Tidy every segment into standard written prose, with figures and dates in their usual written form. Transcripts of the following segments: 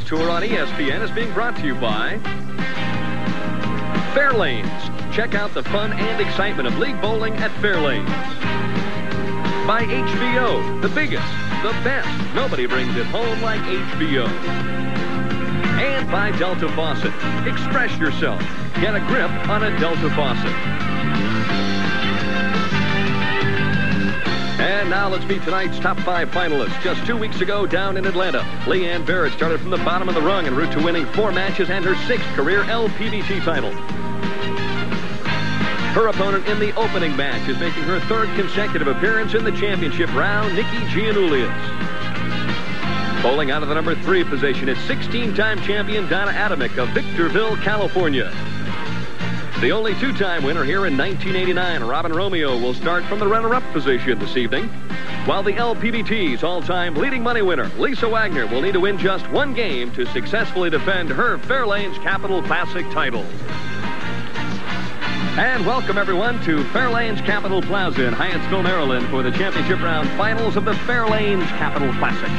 Tour on ESPN is being brought to you by Fair Lanes. Check out the fun and excitement of league bowling at Fair Lanes. By HBO, the biggest, the best. Nobody brings it home like HBO. And by Delta Faucet. Express yourself. Get a grip on a Delta Faucet. And now let's meet tonight's top 5 finalists. Just 2 weeks ago down in Atlanta, Leanne Barrette started from the bottom of the rung en route to winning 4 matches and her 6th career LPBT title. Her opponent in the opening match is making her 3rd consecutive appearance in the championship round, Nikki Gianulias. Bowling out of the number 3 position is 16-time champion Donna Adamek of Victorville, California. The only 2-time winner here in 1989, Robin Romeo, will start from the runner-up position this evening, while the LPBT's all-time leading money winner, Lisa Wagner, will need to win just 1 game to successfully defend her Fair Lanes Capital Classic title. And welcome, everyone, to Fair Lanes Capital Plaza in Hyattsville, Maryland for the championship round finals of the Fair Lanes Capital Classic.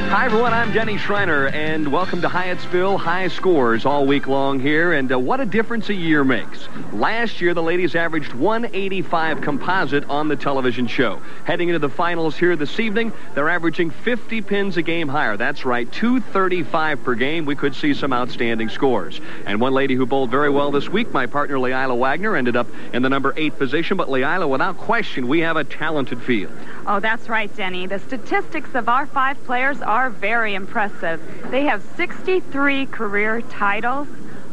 Hi, everyone. I'm Denny Schreiner, and welcome to Hyattsville. High scores all week long here, and what a difference a year makes. Last year, the ladies averaged 185 composite on the television show. Heading into the finals here this evening, they're averaging 50 pins a game higher. That's right, 235 per game. We could see some outstanding scores. And one lady who bowled very well this week, my partner Lisa Wagner, ended up in the number 8 position. But Lisa, without question, we have a talented field. Oh, that's right, Denny. The statistics of our 5 players are very impressive. They have 63 career titles,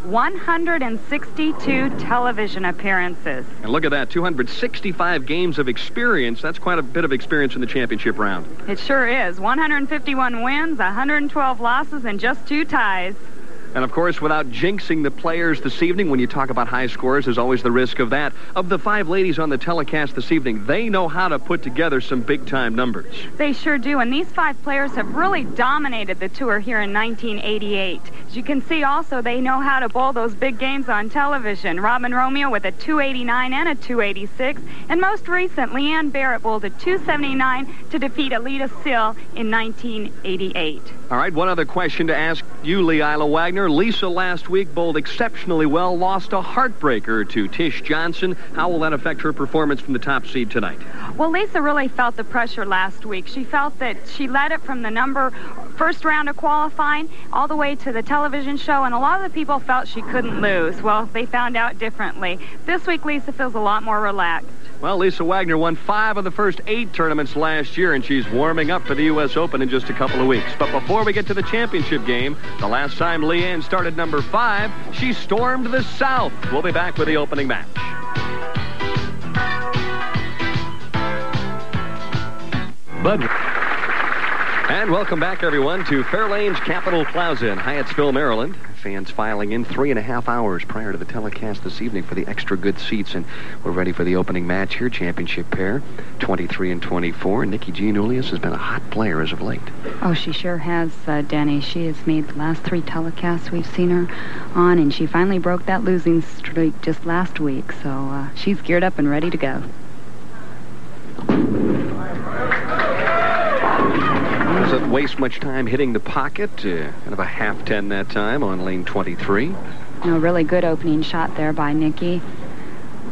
162 television appearances. And look at that, 265 games of experience. That's quite a bit of experience in the championship round. It sure is. 151 wins, 112 losses, and just 2 ties. And, of course, without jinxing the players this evening, when you talk about high scores, there's always the risk of that. Of the 5 ladies on the telecast this evening, they know how to put together some big-time numbers. They sure do, and these 5 players have really dominated the tour here in 1988. As you can see, also, they know how to bowl those big games on television. Robin Romeo with a 289 and a 286, and most recent, Leanne Barrette bowled a 279 to defeat Alita Sill in 1988. All right, one other question to ask you, Lisa Wagner. Lisa last week bowled exceptionally well, lost a heartbreaker to Tish Johnson. How will that affect her performance from the top seed tonight? Well, Lisa really felt the pressure last week. She felt that she led it from the first round of qualifying all the way to the television show, and a lot of the people felt she couldn't lose. Well, they found out differently. This week, Lisa feels a lot more relaxed. Well, Lisa Wagner won 5 of the first 8 tournaments last year, and she's warming up for the U.S. Open in just a couple of weeks. But before we get to the championship game, the last time Leanne started number 5, she stormed the South. We'll be back with the opening match. And welcome back, everyone, to Fair Lanes Capital Plaza in Hyattsville, Maryland. Fans filing in 3.5 hours prior to the telecast this evening for the extra good seats, and we're ready for the opening match here. Championship pair, 23 and 24. Nikki Gianulias has been a hot player as of late. Oh, she sure has, Denny. She has made the last 3 telecasts we've seen her on, and she finally broke that losing streak just last week. So she's geared up and ready to go. Doesn't waste much time hitting the pocket. Kind of a half 10 that time on lane 23. No, really good opening shot there by Nikki.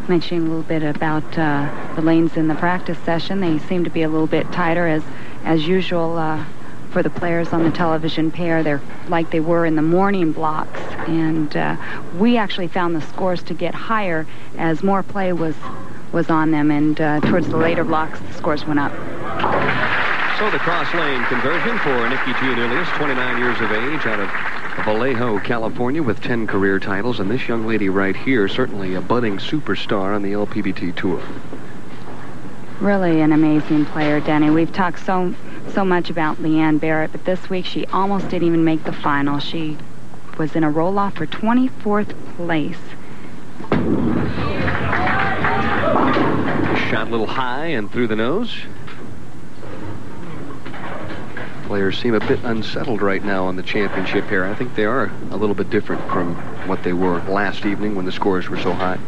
Mentioning a little bit about the lanes in the practice session. They seem to be a little bit tighter as usual for the players on the television pair. They're like they were in the morning blocks. And we actually found the scores to get higher as more play was on them. And towards the later blocks, the scores went up. So the cross-lane conversion for Nikki Gianulias, 29 years of age, out of Vallejo, California, with 10 career titles. And this young lady right here, certainly a budding superstar on the LPBT Tour. Really an amazing player, Denny. We've talked so much about Leanne Barrette, but this week she almost didn't even make the final. She was in a roll-off for 24th place. Shot a little high and through the nose. Players seem a bit unsettled right now on the championship here. I think they are a little bit different from what they were last evening when the scores were so high.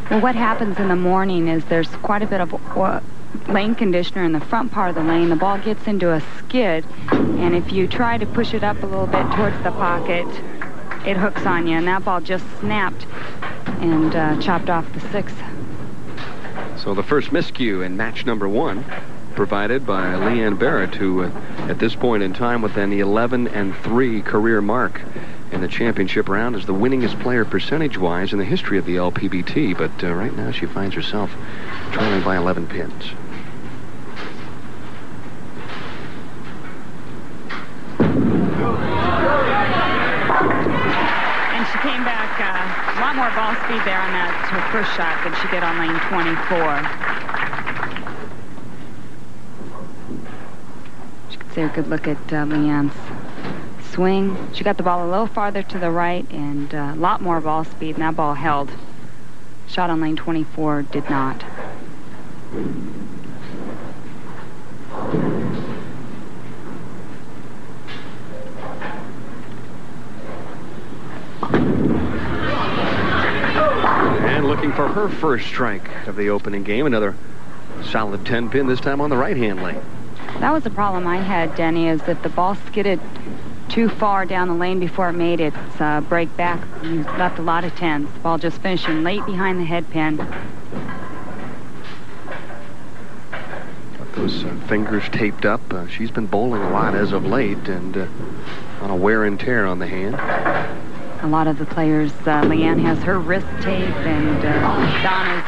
Well, what happens in the morning is there's quite a bit of lane conditioner in the front part of the lane, the ball gets into a skid, and if you try to push it up a little bit towards the pocket, it hooks on you, and that ball just snapped and chopped off the 6th. So the first miscue in match number 1 provided by Leanne Barrette, who at this point in time with an 11-3 career mark in the championship round is the winningest player percentage-wise in the history of the LPBT, but right now she finds herself trailing by 11 pins. And she came back a lot more ball speed there on that her first shot than she did on lane 24. A good look at Leanne's swing. She got the ball a little farther to the right and a lot more ball speed, and that ball held. Shot on lane 24 did not. And looking for her first strike of the opening game. Another solid 10-pin, this time on the right-hand lane. That was the problem I had, Denny, is that the ball skidded too far down the lane before it made its break back. You left a lot of 10s. The ball just finishing late behind the head pin. Got those fingers taped up. She's been bowling a lot as of late, and on a wear and tear on the hand. A lot of the players, Leanne has her wrist tape, and Donna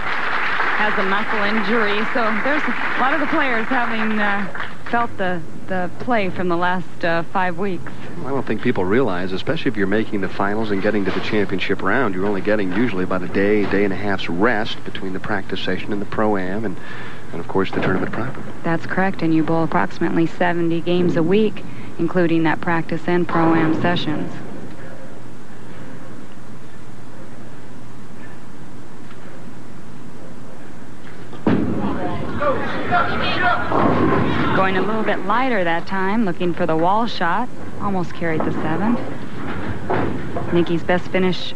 has a muscle injury. So there's a lot of the players having felt the play from the last 5 weeks. I don't think people realize, especially if you're making the finals and getting to the championship round, you're only getting usually about a day and a half's rest between the practice session and the Pro-Am and of course, the tournament proper. That's correct, and you bowl approximately 70 games a week, including that practice and Pro-Am sessions. Going a little bit lighter that time, looking for the wall shot. Almost carried the 7. Nikki's best finish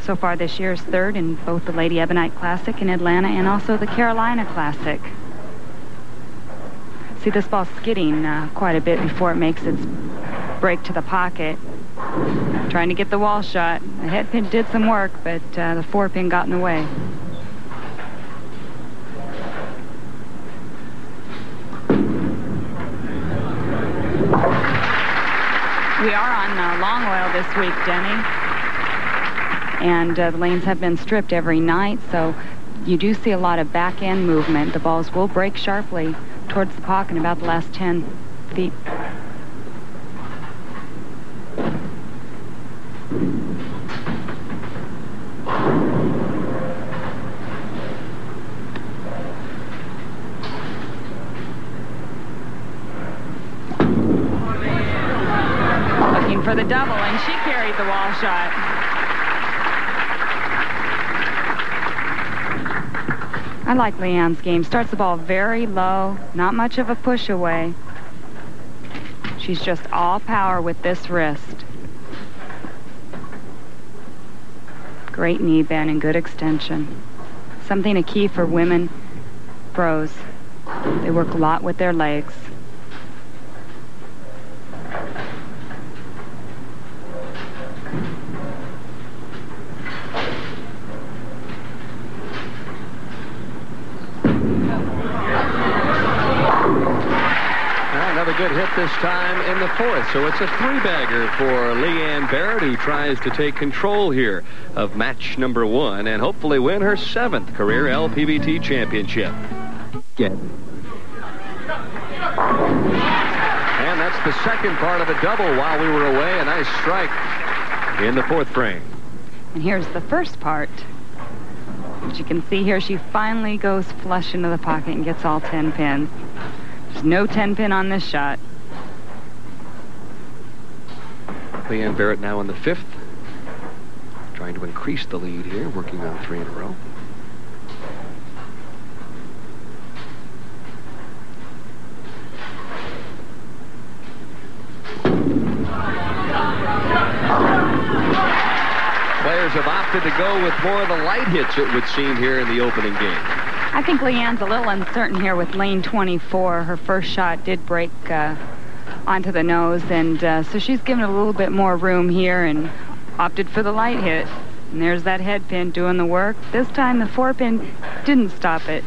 so far this year is 3rd in both the Lady Ebonite Classic in Atlanta and also the Carolina Classic. See this ball skidding quite a bit before it makes its break to the pocket. Trying to get the wall shot. The head pin did some work, but the 4-pin got in the way. We are on long oil this week, Denny. And the lanes have been stripped every night, so you do see a lot of back-end movement. The balls will break sharply towards the pocket in about the last 10 feet. For the double, and she carried the wall shot. I like Leanne's game. Starts the ball very low, not much of a push away. She's just all power with this wrist. Great knee bend and good extension. Something a key for women pros. They work a lot with their legs. Good hit this time in the 4th, so it's a 3-bagger for Leanne Barrette, who tries to take control here of match number 1 and hopefully win her 7th career LPBT championship. And that's the second part of a double while we were away. A nice strike in the 4th frame. And here's the first part. As you can see here, she finally goes flush into the pocket and gets all 10 pins. There's no 10-pin on this shot. Leanne Barrette now in the 5th. Trying to increase the lead here, working on 3 in a row. Players have opted to go with more of the light hits, it would seem, here in the opening game. I think Leanne's a little uncertain here with lane 24. Her first shot did break onto the nose, and so she's given it a little bit more room here and opted for the light hit. And there's that head pin doing the work. This time the 4-pin didn't stop it.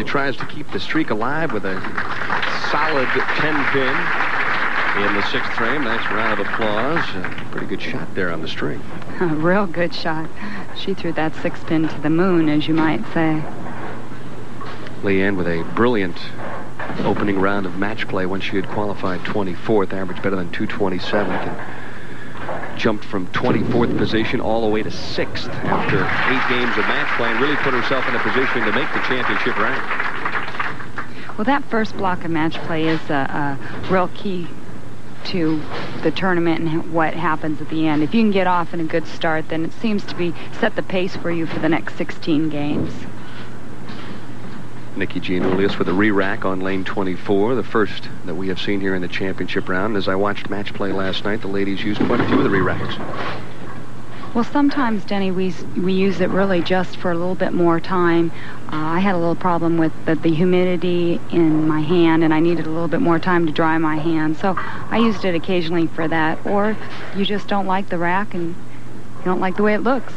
Tries to keep the streak alive with a solid 10-pin in the 6th frame. Nice round of applause. Pretty good shot there on the string. A real good shot. She threw that 6-pin to the moon, as you might say. Leanne with a brilliant opening round of match play when she had qualified 24th, average better than 227. And jumped from 24th position all the way to 6th after 8 games of match play and really put herself in a position to make the championship round. Well, that first block of match play is a real key to the tournament and what happens at the end. If you can get off in a good start, then it seems to be set the pace for you for the next 16 games. Nikki Gianulias with a re-rack on lane 24, the first that we have seen here in the championship round. As I watched match play last night, the ladies used quite a few of the re-racks. Well, sometimes, Denny, we use it really just for a little bit more time. I had a little problem with the humidity in my hand, and I needed a little bit more time to dry my hand. So I used it occasionally for that. Or you just don't like the rack and you don't like the way it looks.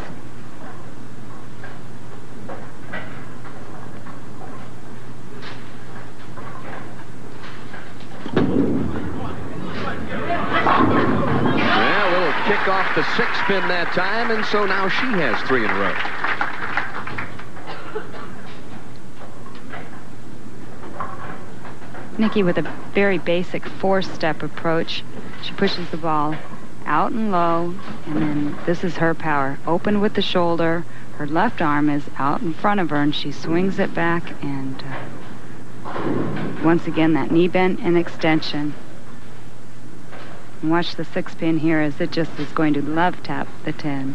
Kick off the 6-pin that time, and so now she has 3 in a row. Nikki with a very basic 4-step approach. She pushes the ball out and low, and then this is her power. Open with the shoulder. Her left arm is out in front of her, and she swings it back, and once again that knee bend and extension. And watch the 6-pin here as it just is going to love tap the 10.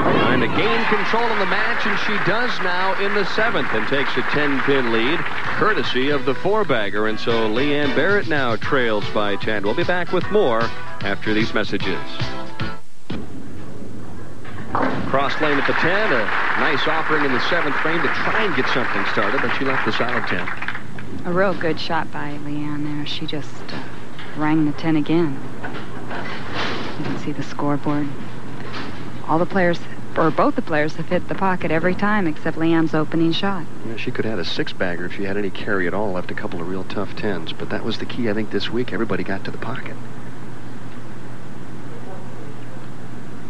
Trying to gain control of the match, and she does now in the 7th and takes a 10-pin lead, courtesy of the 4-bagger. And so Leanne Barrette now trails by 10. We'll be back with more after these messages. Cross lane at the 10, a nice offering in the 7th frame to try and get something started, but she left the solid 10. A real good shot by Leanne there. She just rang the 10 again. You can see the scoreboard. All the players, or both the players, have hit the pocket every time except Leanne's opening shot. Yeah, she could have had a 6-bagger if she had any carry at all, left a couple of real tough 10s, but that was the key, I think, this week. Everybody got to the pocket.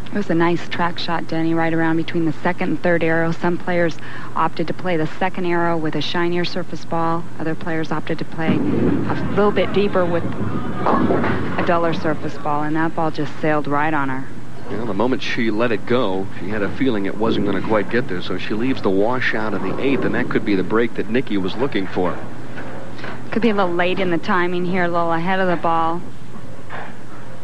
It was a nice track shot, Denny, right around between the 2nd and 3rd arrow. Some players opted to play the 2nd arrow with a shinier surface ball. Other players opted to play a little bit deeper with a duller surface ball, and that ball just sailed right on her. Well, the moment she let it go, she had a feeling it wasn't going to quite get there, so she leaves the washout in the 8th, and that could be the break that Nikki was looking for. Could be a little late in the timing here, a little ahead of the ball.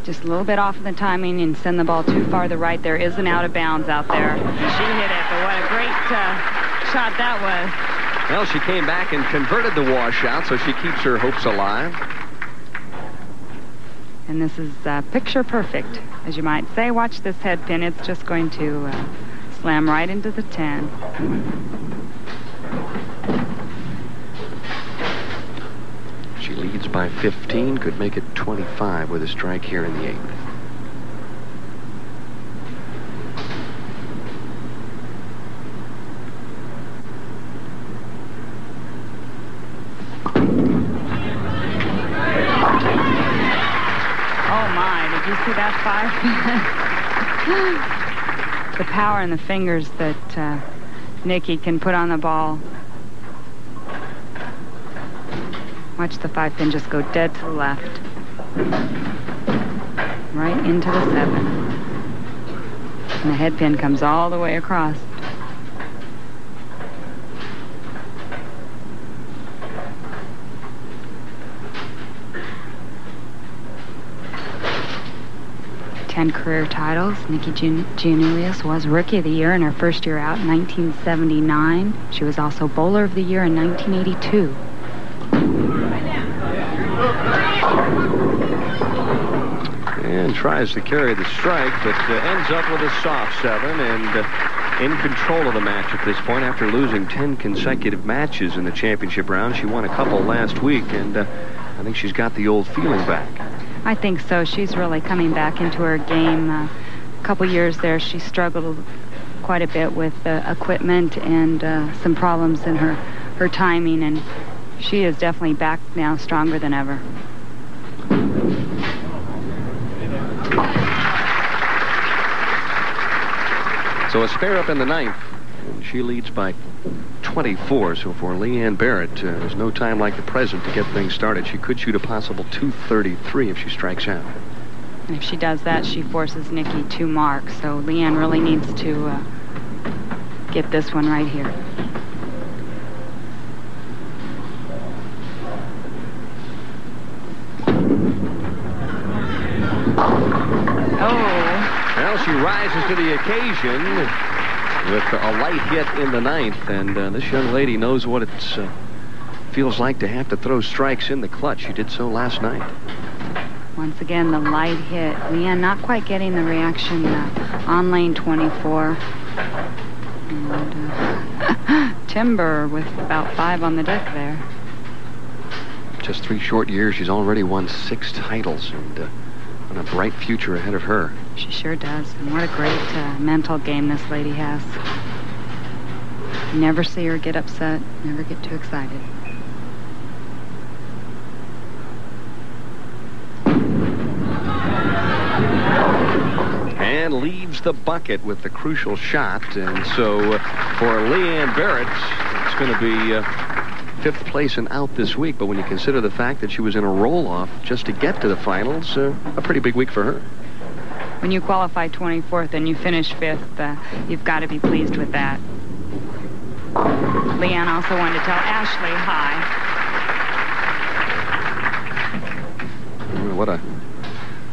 Just a little bit off of the timing and send the ball too far to the right. There is an out of bounds out there. She hit it, but what a great shot that was. Well, she came back and converted the washout, so she keeps her hopes alive. And this is picture perfect, as you might say. Watch this head pin. It's just going to slam right into the 10. She leads by 15, could make it 25 with a strike here in the 8th. Oh my, did you see that 5-pin? The power in the fingers that Nikki can put on the ball. Watch the 5-pin just go dead to the left. Right into the 7. And the head pin comes all the way across. 10 career titles. Nikki Gianulias was Rookie of the Year in her first year out in 1979. She was also Bowler of the Year in 1982. And tries to carry the strike, but ends up with a soft 7 and in control of the match at this point after losing 10 consecutive matches in the championship round. She won a couple last week, and I think she's got the old feeling back. I think so. She's really coming back into her game. A couple years there, she struggled quite a bit with equipment and some problems in her timing, and she is definitely back now, stronger than ever. So a spare up in the 9th, and she leads by 24. So for Leanne Barrette, there's no time like the present to get things started. She could shoot a possible 233 if she strikes out. And if she does that, she forces Nikki to mark. So Leanne really needs to get this one right here. Well, she rises to the occasion with a light hit in the 9th, and this young lady knows what it feels like to have to throw strikes in the clutch. She did so last night. Once again, the light hit. Leanne not quite getting the reaction on lane 24. And Timber with about 5 on the deck there. Just 3 short years, she's already won 6 titles, and a bright future ahead of her. She sure does. And what a great mental game this lady has. You never see her get upset, never get too excited. And leaves the bucket with the crucial shot. And so for Leanne Barrette, it's going to be 5th place and out this week, but when you consider the fact that she was in a roll-off just to get to the finals, a pretty big week for her. When you qualify 24th and you finish 5th, you've got to be pleased with that. Leanne also wanted to tell Ashley hi. What a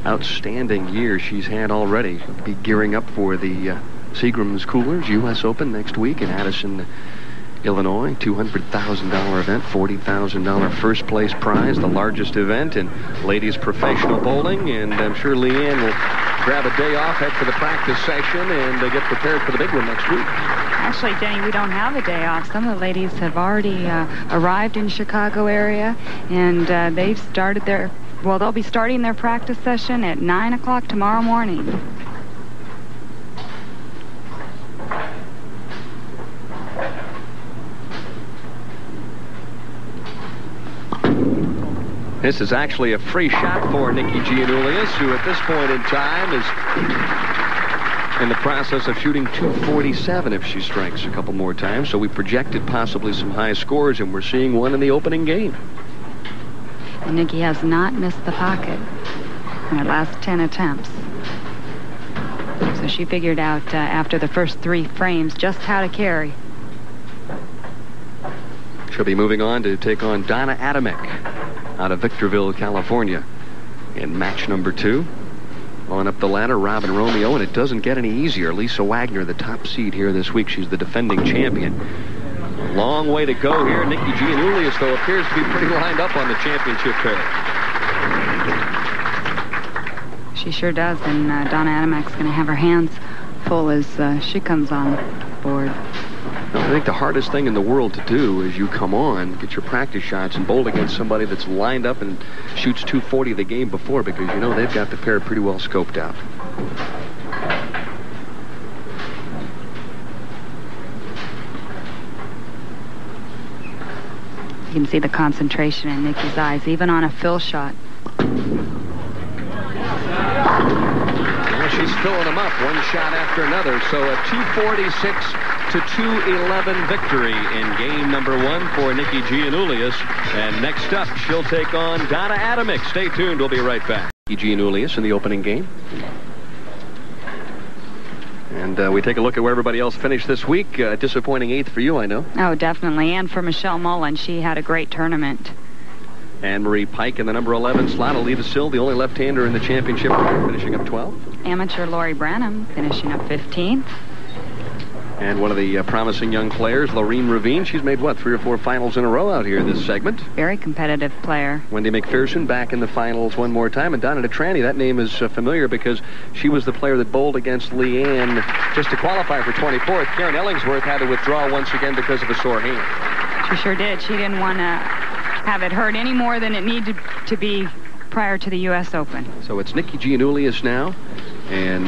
outstanding year she's had already. Be gearing up for the Seagram's Coolers U.S. Open next week in Addison, Illinois. $200,000 event, $40,000 first place prize, the largest event in ladies professional bowling, and I'm sure Leanne will grab a day off, head for the practice session, and get prepared for the big one next week. Actually, Denny, we don't have a day off. Some of the ladies have already arrived in Chicago area, and they've started their, well, they'll be starting their practice session at 9 o'clock tomorrow morning. This is actually a free shot for Nikki Gianulias, who at this point in time is in the process of shooting 247 if she strikes a couple more times. So we projected possibly some high scores, and we're seeing one in the opening game. And Nikki has not missed the pocket in her last 10 attempts. So she figured out after the first 3 frames just how to carry. She'll be moving on to take on Donna Adamek out of Victorville, California in match number 2. On up the ladder, Robin Romeo, and it doesn't get any easier. Lisa Wagner, the top seed here this week. She's the defending champion. Long way to go here. Nikki Gianulias, though, appears to be pretty lined up on the championship pair. She sure does, and Donna Adamek's going to have her hands full as she comes on board. I think the hardest thing in the world to do is you come on, get your practice shots, and bowl against somebody that's lined up and shoots 240 the game before, because you know they've got the pair pretty well scoped out. You can see the concentration in Nikki's eyes, even on a fill shot. Well, she's filling them up one shot after another. So a 246 to 211 victory in game number 1 for Nikki Gianulias. And next up, she'll take on Donna Adamek. Stay tuned. We'll be right back. Nikki Gianulias in the opening game. And we take a look at where everybody else finished this week. Disappointing 8th for you, I know. Oh, definitely. And for Michelle Mullen, she had a great tournament. Anne-Marie Pike in the number 11 slot. Alita Sill, the only left-hander in the championship, finishing up 12th. Amateur Lori Branham finishing up 15th. And one of the promising young players, Laureen Ravine. She's made, 3 or 4 finals in a row out here this segment. Very competitive player. Wendy McPherson back in the finals one more time. And Donna Adamek, that name is familiar because she was the player that bowled against Leanne just to qualify for 24th. Karen Ellingsworth had to withdraw once again because of a sore hand. She sure did. She didn't want to have it hurt any more than it needed to be prior to the U.S. Open. So it's Nikki Gianulias now and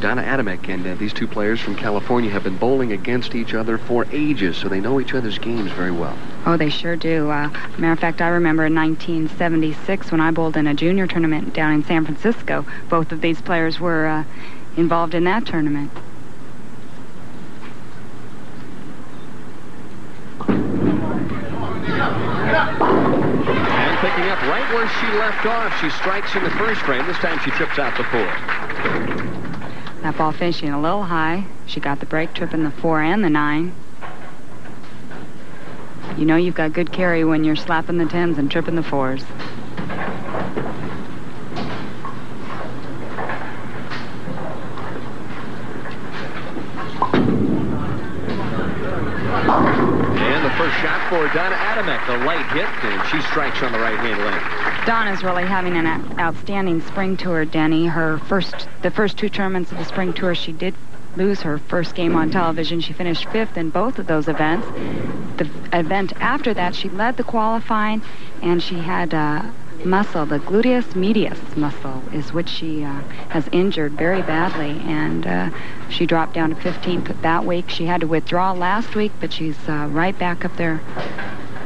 Donna Adamek, and these two players from California have been bowling against each other for ages, so they know each other's games very well. Oh, they sure do. Matter of fact, I remember in 1976 when I bowled in a junior tournament down in San Francisco. Both of these players were involved in that tournament. And picking up right where she left off, she strikes in the first frame. This time she trips out the 4. That ball finishing a little high. She got the break, tripping the 4 and the 9. You know you've got good carry when you're slapping the 10s and tripping the 4s. And the first shot for Donna Adamek, the light hit, and she strikes on the right-hand lane. Donna's really having an outstanding spring tour, Denny. The first 2 tournaments of the spring tour, she did lose her first game on television. She finished 5th in both of those events. The event after that, she led the qualifying, and she had muscle, the gluteus medius muscle, is which she has injured very badly, and she dropped down to 15th that week. She had to withdraw last week, but she's right back up there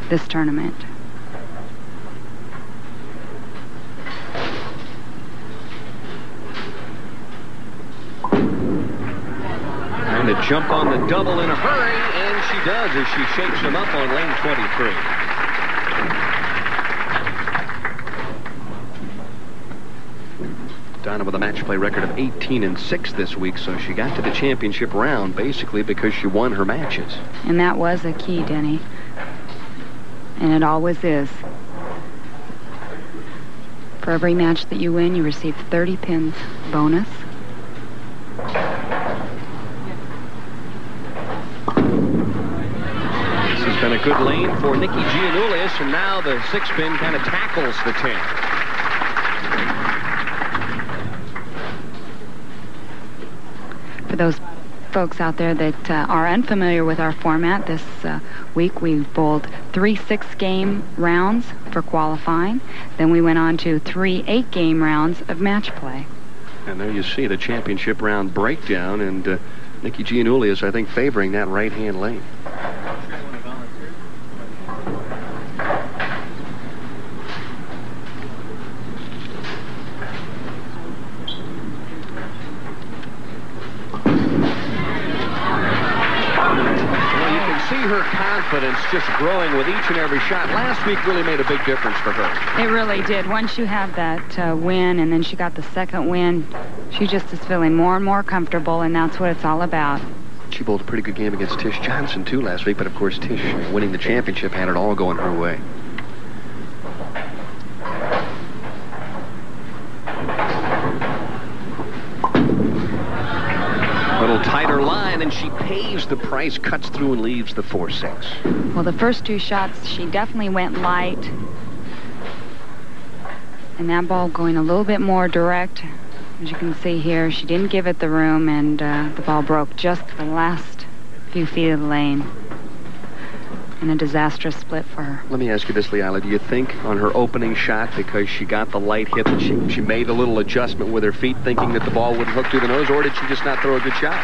this tournament. Trying to jump on the double in a hurry, and she does as she shakes him up on lane 23. Donna with a match play record of 18-6 this week, so she got to the championship round basically because she won her matches. And that was a key, Denny. And it always is. For every match that you win, you receive 30 pins bonus. This has been a good lane for Nikki Gianulias, and now the 6-pin kind of tackles the 10. For those folks out there that are unfamiliar with our format, this week we bowled 3 6-game rounds for qualifying. Then we went on to 3 8-game rounds of match play. And there you see the championship round breakdown, and Nikki Gianulias, I think, favoring that right-hand lane. Her confidence just growing with each and every shot. Last week really made a big difference for her. It really did. Once you have that win, and then she got the second win, she just is feeling more and more comfortable, and that's what it's all about. She bowled a pretty good game against Tish Johnson, too, last week, but of course Tish winning the championship had it all going her way. Little tighter line, and she pays the price, cuts through and leaves the 4-6. Well, the first 2 shots, she definitely went light. And that ball going a little bit more direct. As you can see here, she didn't give it the room, and the ball broke just the last few feet of the lane. And a disastrous split for her. Let me ask you this, Leila. Do you think on her opening shot, because she got the light hit, that she made a little adjustment with her feet, thinking that the ball wouldn't hook through the nose, or did she just not throw a good shot?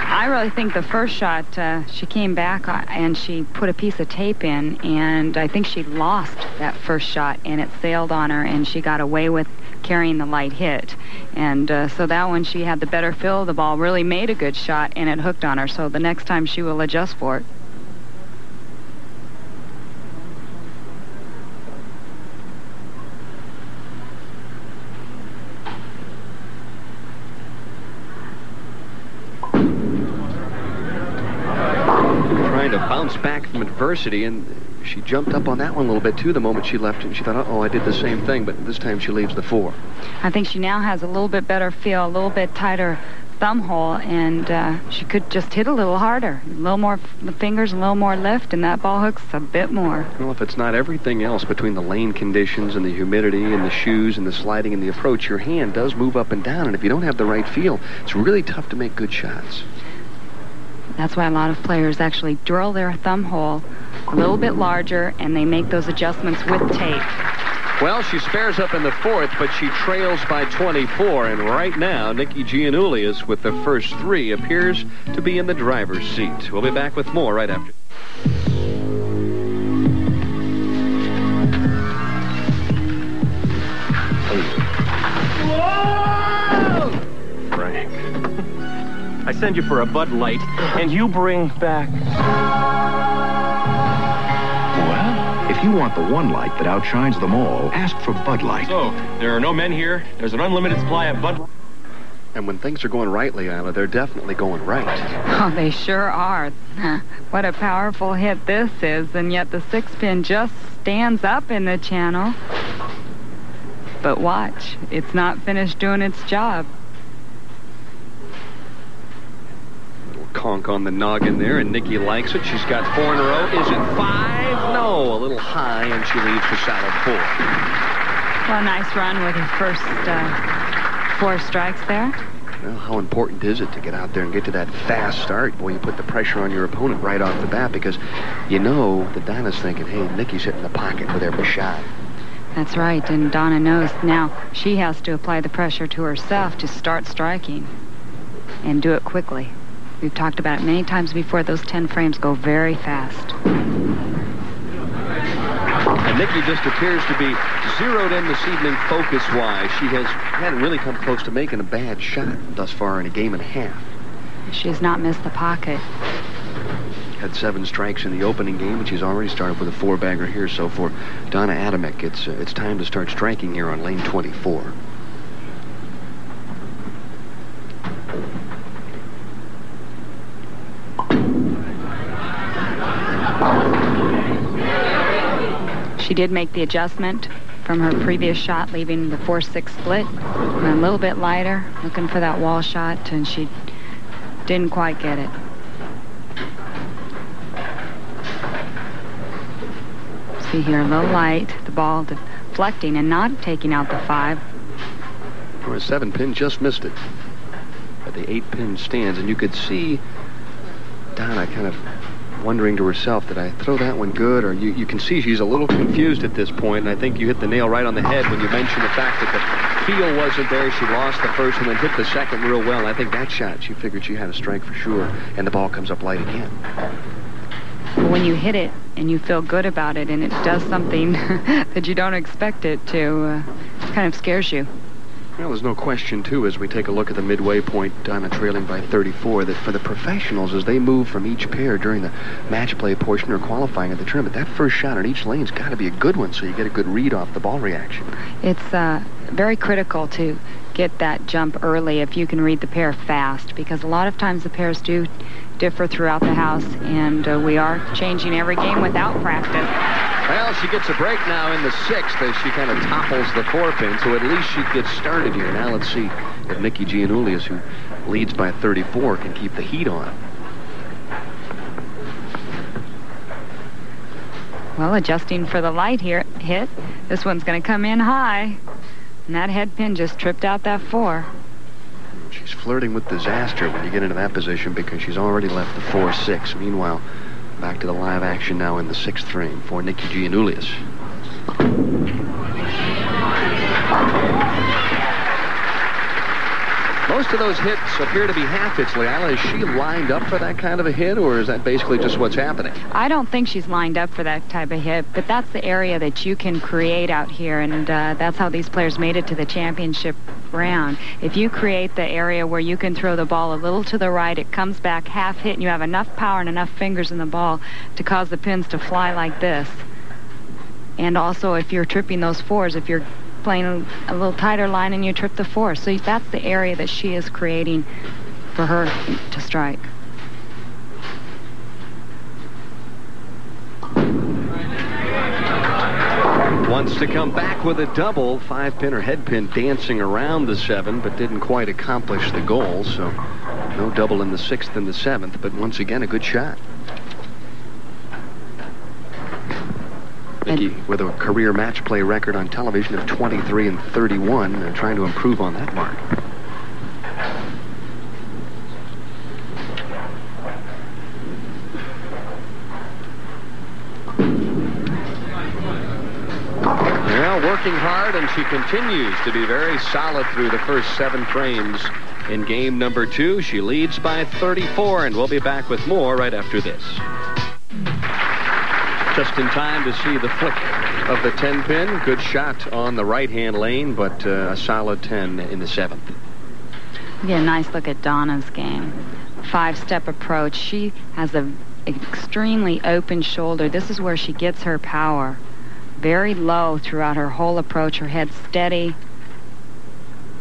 I really think the first shot, she came back and she put a piece of tape in, and I think she lost that first shot, and it sailed on her, and she got away with carrying the light hit. And so that one, she had the better feel of the ball, really made a good shot, and it hooked on her. So the next time she will adjust for it. To bounce back from adversity, and She jumped up on that one a little bit, too, the moment she left it. And she thought, uh-oh, I did the same thing, but this time she leaves the 4. I think she now has a little bit better feel, a little bit tighter thumb hole, and she could just hit a little harder. A little more fingers, a little more lift, and that ball hooks a bit more. Well, if it's not everything else between the lane conditions and the humidity and the shoes and the sliding and the approach, your hand does move up and down, and if you don't have the right feel, it's really tough to make good shots. That's why a lot of players actually drill their thumb hole a little bit larger, and they make those adjustments with tape. Well, she spares up in the 4th, but she trails by 24. And right now, Nikki Gianulias, with the first 3, appears to be in the driver's seat. We'll be back with more right after. Whoa! Frank. I send you for a Bud Light, and you bring back... If you want the one light that outshines them all, ask for Bud Light. So, there are no men here. There's an unlimited supply of Bud. And when things are going right, Leanne, they're definitely going right. Oh, they sure are. What a powerful hit this is, and yet the 6-pin just stands up in the channel. But watch, it's not finished doing its job. Conk on the noggin there, and Nikki likes it. She's got 4 in a row. Is it 5? No, a little high, and she leaves the solid 4. Well, nice run with her first 4 strikes there. Well, how important is it to get out there and get to that fast start? Boy, you put the pressure on your opponent right off the bat, because you know that Donna's thinking, hey, Nikki's hitting the pocket with every shot. That's right, and Donna knows now she has to apply the pressure to herself to start striking and do it quickly. We've talked about it many times before. Those 10 frames go very fast. And Nikki just appears to be zeroed in this evening focus-wise. She hadn't really come close to making a bad shot thus far in a game and a half. She has not missed the pocket. Had 7 strikes in the opening game, and she's already started with a 4-bagger here. So for Donna Adamek, it's time to start striking here on lane 24. She did make the adjustment from her previous shot, leaving the 4-6 split. And a little bit lighter, looking for that wall shot, and she didn't quite get it. See here, a little light, the ball deflecting and not taking out the 5. Or a 7-pin just missed it. But the 8-pin stands, and you could see Donna kind of wondering to herself, did I throw that one good? Or you can see she's a little confused at this point, and I think you hit the nail right on the head when you mentioned the fact that the feel wasn't there. She lost the first and then hit the second real well, and I think that shot, she figured she had a strike for sure, and the ball comes up light again. Well, when you hit it and you feel good about it and it does something that you don't expect it to, it kind of scares you. Well, there's no question, too, as we take a look at the midway point, Donna trailing by 34, that for the professionals, as they move from each pair during the match play portion or qualifying of the tournament, that first shot on each lane's got to be a good one so you get a good read off the ball reaction. It's very critical to get that jump early if you can read the pair fast, because a lot of times the pairs do differ throughout the house, and we are changing every game without practice. Well, she gets a break now in the 6th as she kind of topples the 4-pin, so at least she gets started here. Now let's see if Nikki Gianulias, who leads by 34, can keep the heat on. Well, adjusting for the light here hit, this one's going to come in high, and that head pin just tripped out that 4. She's flirting with disaster when you get into that position because she's already left the 4-6. Meanwhile, back to the live action now in the 6th frame for Nikki Gianulias. Most of those hits appear to be half hits, Leanne. Is she lined up for that kind of a hit, or is that basically just what's happening? I don't think she's lined up for that type of hit, but that's the area that you can create out here, and that's how these players made it to the championship round. If you create the area where you can throw the ball a little to the right, it comes back half hit, and you have enough power and enough fingers in the ball to cause the pins to fly like this. And also, if you're tripping those 4s, if you're playing a little tighter line and you trip the 4. So that's the area that she is creating for her to strike. Wants to come back with a double. 5-pin or head pin dancing around the 7, but didn't quite accomplish the goal. So no double in the 6th and the 7th, but once again, a good shot. Nikki with a career match play record on television of 23 and 31, trying to improve on that mark. Well, working hard, and she continues to be very solid through the first 7 frames in game number 2. She leads by 34, and we'll be back with more right after this. Just in time to see the flick of the 10-pin. Good shot on the right-hand lane, but a solid 10 in the 7th. Get a nice look at Donna's game. 5-step approach. She has an extremely open shoulder. This is where she gets her power. Very low throughout her whole approach. Her head steady.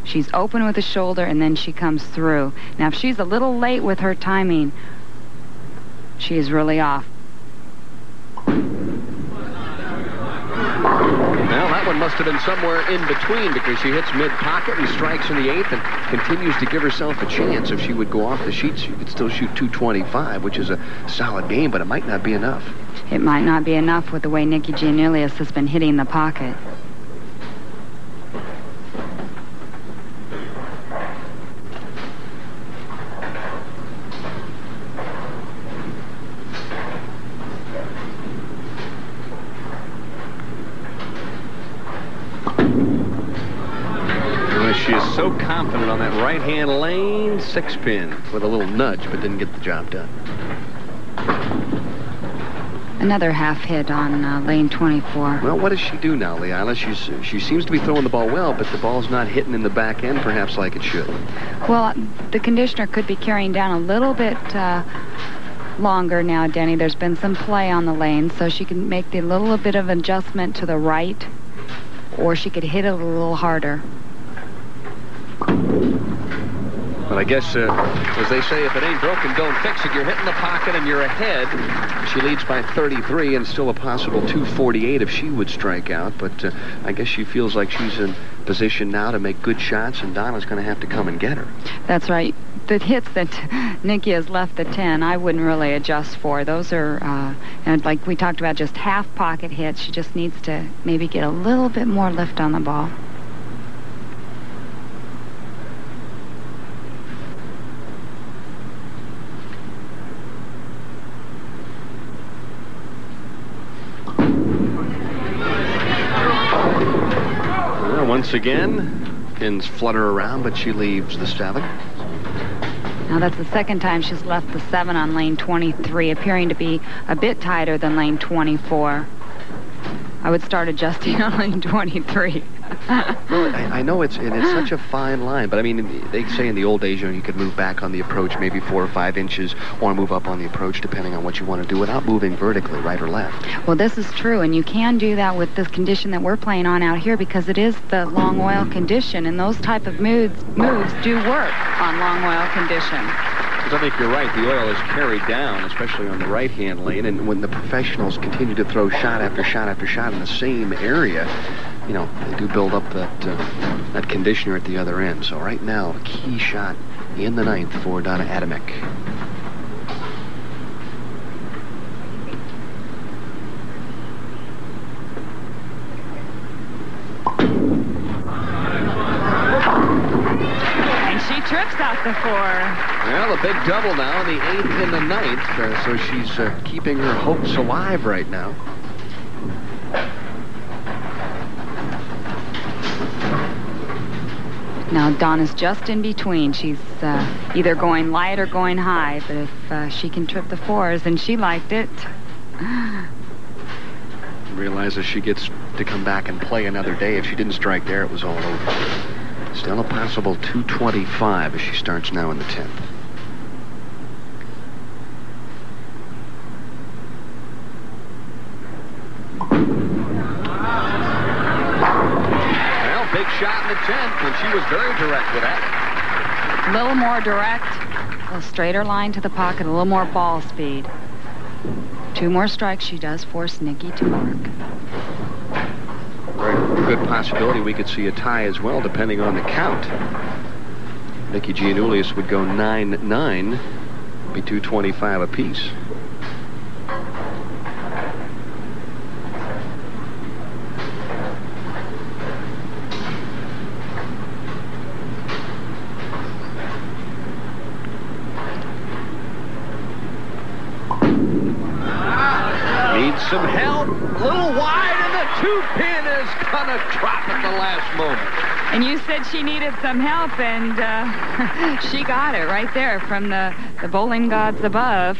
She's open with the shoulder, and then she comes through. Now, if she's a little late with her timing, she is really off. Well, that one must have been somewhere in between, because she hits mid-pocket and strikes in the 8th and continues to give herself a chance. If she would go off the sheet, she could still shoot .225, which is a solid game, but it might not be enough. It might not be enough with the way Nikki Gianulias has been hitting the pocket. She is so confident on that right-hand lane. 6-pin with a little nudge, but didn't get the job done. Another half hit on lane 24. Well, what does she do now, Leanne? She seems to be throwing the ball well, but the ball's not hitting in the back end perhaps like it should. Well, the conditioner could be carrying down a little bit longer now, Denny. There's been some play on the lane, so she can make the little bit of adjustment to the right, or she could hit it a little harder. But I guess, as they say, if it ain't broken, don't fix it. You're hitting the pocket and you're ahead. She leads by 33 and still a possible 248 if she would strike out. But I guess she feels like she's in position now to make good shots, and Donna's going to have to come and get her. That's right. The hits that Nikki has left the 10, I wouldn't really adjust for. Those are, and like we talked about, just half pocket hits. She just needs to maybe get a little bit more lift on the ball. Once again, pins flutter around, but she leaves the 7. Now that's the second time she's left the 7 on lane 23, appearing to be a bit tighter than lane 24. I would start adjusting on lane 23. Well, I know it's such a fine line, but I mean, they say in the old days, you could move back on the approach maybe 4 or 5 inches, or move up on the approach depending on what you want to do without moving vertically, right or left. Well, this is true, and you can do that with this condition that we're playing on out here, because it is the long oil condition, and those type of moves do work on long oil condition. I think you're right. The oil is carried down, especially on the right-hand lane, and when the professionals continue to throw shot after shot after shot in the same area, they do build up that conditioner at the other end. So right now, a key shot in the 9th for Donna Adamek. And she trips out the 4. Well, a big double now in the 8th and the 9th, so she's keeping her hopes alive right now. Now, Donna's just in between. She's either going light or going high, but if she can trip the 4s, then she liked it. Realizes she gets to come back and play another day. If she didn't strike there, it was all over. Still a possible 225 as she starts now in the 10th. Well, big shot in the 10th, and she was very direct with that. A little more direct, a straighter line to the pocket, a little more ball speed. 2 more strikes, she does force Nikki to work. good possibility we could see a tie as well, depending on the count. Nikki Gianulias would go 9-9, be 225 apiece. Needs some help. A little wide, and the 2-pin is going to drop at the last moment. And you said she needed some help, and she got it right there from the bowling gods above.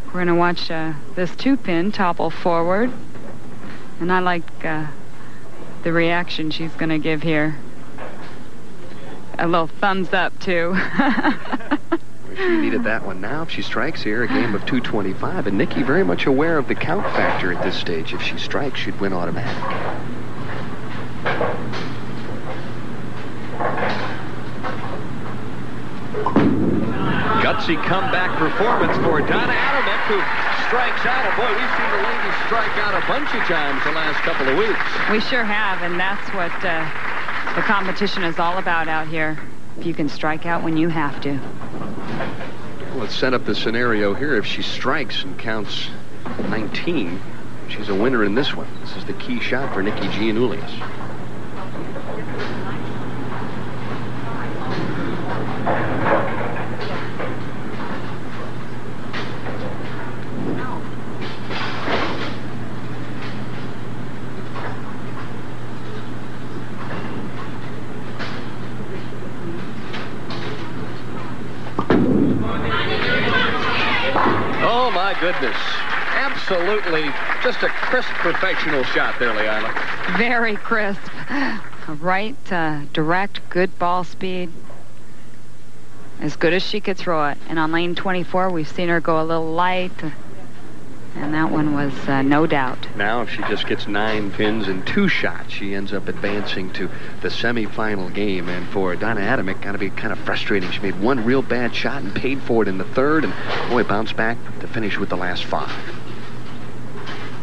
We're going to watch this 2-pin topple forward. And I like the reaction she's going to give here. A little thumbs up, too. She needed that one. Now, if she strikes here, a game of 225. And Nikki very much aware of the count factor at this stage. If she strikes, she'd win automatic. Gutsy comeback performance for Donna Adamek, who strikes out. And boy, we've seen the ladies strike out a bunch of times the last couple of weeks. We sure have, and that's what the competition is all about out here. If you can strike out when you have to. Let's set up the scenario here. If she strikes and counts 19, she's a winner in this one. This is the key shot for Nikki Gianulias. Oh, my goodness. Absolutely just a crisp, professional shot there, Leanne. Very crisp. Right, direct, good ball speed. As good as she could throw it. And on lane 24, we've seen her go a little light. And that one was no doubt. Now, if she just gets 9 pins and 2 shots, she ends up advancing to the semifinal game. And for Donna Adamek, got to be kind of frustrating. She made one real bad shot and paid for it in the third, and boy, bounced back to finish with the last 5.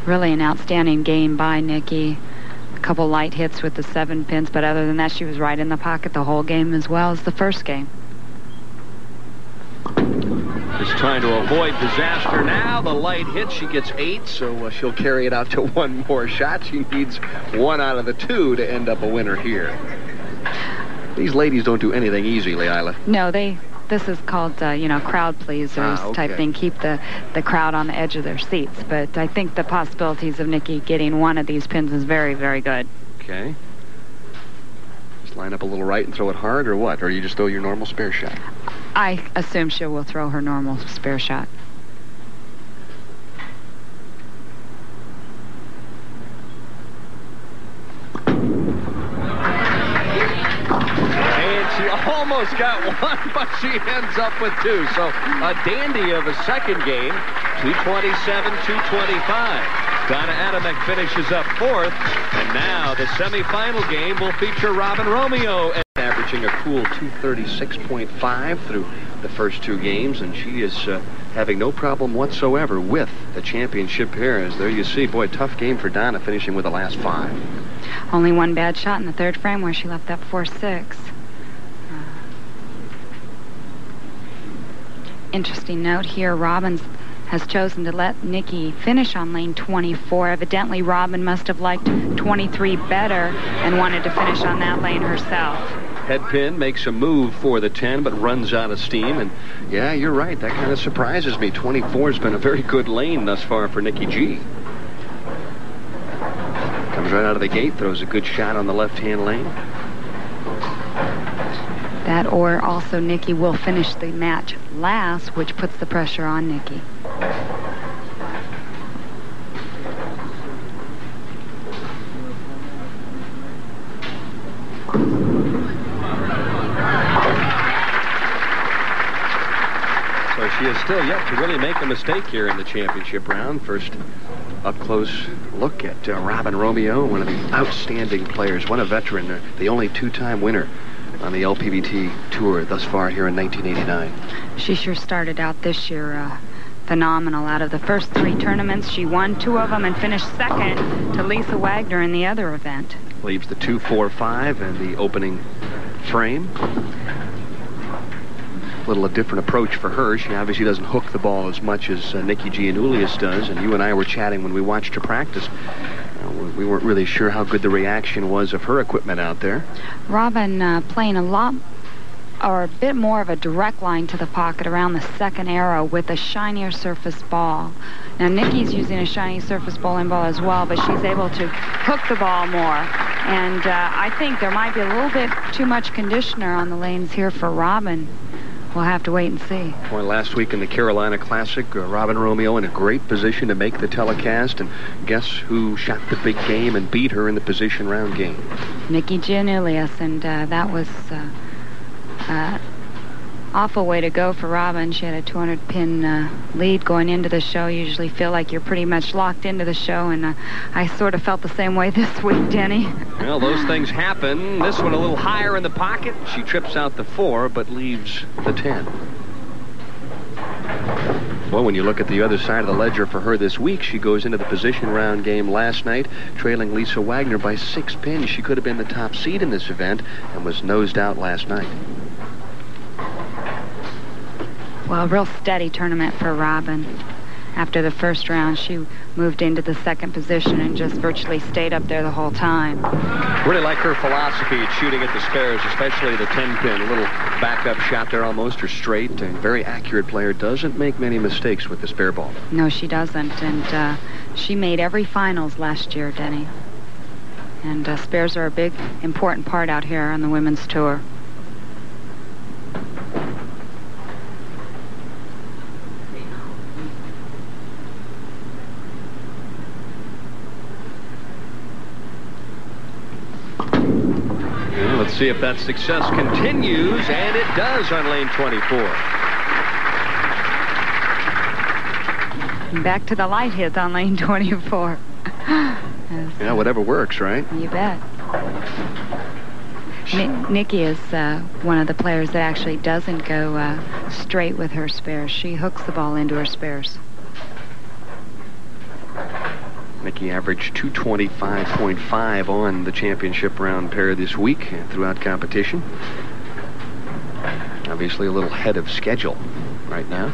Really an outstanding game by Nikki. A couple light hits with the 7 pins, but other than that, she was right in the pocket the whole game as well as the first game. Just trying to avoid disaster now. The light hit. She gets 8, so she'll carry it out to 1 more shot. She needs 1 out of the 2 to end up a winner here. These ladies don't do anything easy, Leila. No, this is called, crowd pleasers type thing. Keep the crowd on the edge of their seats. But I think the possibilities of Nikki getting 1 of these pins is very, very good. Okay. Just line up a little right and throw it hard, or what? Or you just throw your normal spare shot? I assume she will throw her normal spare shot. and she almost got 1, but she ends up with 2. So a dandy of a second game. 227-225. Donna Adamek finishes up 4th, and now the semifinal game will feature Robin Romeo, averaging a cool 236.5 through the first 2 games, and she is having no problem whatsoever with the championship pairs. There you see, boy, tough game for Donna, finishing with the last 5. Only 1 bad shot in the 3rd frame where she left that 4-6. Interesting note here, Robin has chosen to let Nikki finish on lane 24. Evidently, Robin must have liked 23 better and wanted to finish on that lane herself. Headpin makes a move for the 10, but runs out of steam. And yeah, you're right. That kind of surprises me. 24 has been a very good lane thus far for Nikki G. Comes right out of the gate, throws a good shot on the left-hand lane. That or also Nikki will finish the match last, which puts the pressure on Nikki. So she is still yet to really make a mistake here in the championship round. First up-close look at Robin Romeo, one of the outstanding players, a veteran, the only 2-time winner on the LPBT tour thus far here in 1989. She sure started out this year phenomenal. Out of the first 3 tournaments, she won 2 of them and finished second to Lisa Wagner in the other event. Leaves the 2-4-5 and the opening frame. A little a different approach for her. She obviously doesn't hook the ball as much as Nikki Gianulias does, and you and I were chatting when we watched her practice. We weren't really sure how good the reaction was of her equipment out there. Robin playing a lot, or a bit more of a direct line to the pocket around the second arrow with a shinier surface ball. Now, Nikki's using a shiny surface bowling ball as well, but she's able to hook the ball more. And I think there might be a little bit too much conditioner on the lanes here for Robin. We'll have to wait and see. Well, last week in the Carolina Classic, Robin Romeo in a great position to make the telecast. And guess who shot the big game and beat her in the position round game? Nikki Gianulias, and that was awful way to go for Robin. She had a 200-pin lead going into the show. You usually feel like you're pretty much locked into the show, and I sort of felt the same way this week, Denny. Well, those things happen. This one a little higher in the pocket. She trips out the 4, but leaves the 10. Well, when you look at the other side of the ledger for her this week, she goes into the position round game last night, trailing Lisa Wagner by 6 pins. She could have been the top seed in this event and was nosed out last night. Well, a real steady tournament for Robin. After the first round, she moved into the second position and just virtually stayed up there the whole time. Really like her philosophy at shooting at the spares, especially the 10-pin. A little backup shot there almost, or straight. And very accurate player. Doesn't make many mistakes with the spare ball. No, she doesn't. And she made every finals last year, Denny. And spares are a big, important part out here on the women's tour. Let's see if that success continues, and it does on lane 24. Back to the light hits on lane 24. Yeah, whatever works, right? You bet. Nikki is one of the players that actually doesn't go straight with her spares. She hooks the ball into her spares. Nikki averaged 225.5 on the championship round pair this week throughout competition. Obviously a little ahead of schedule right now.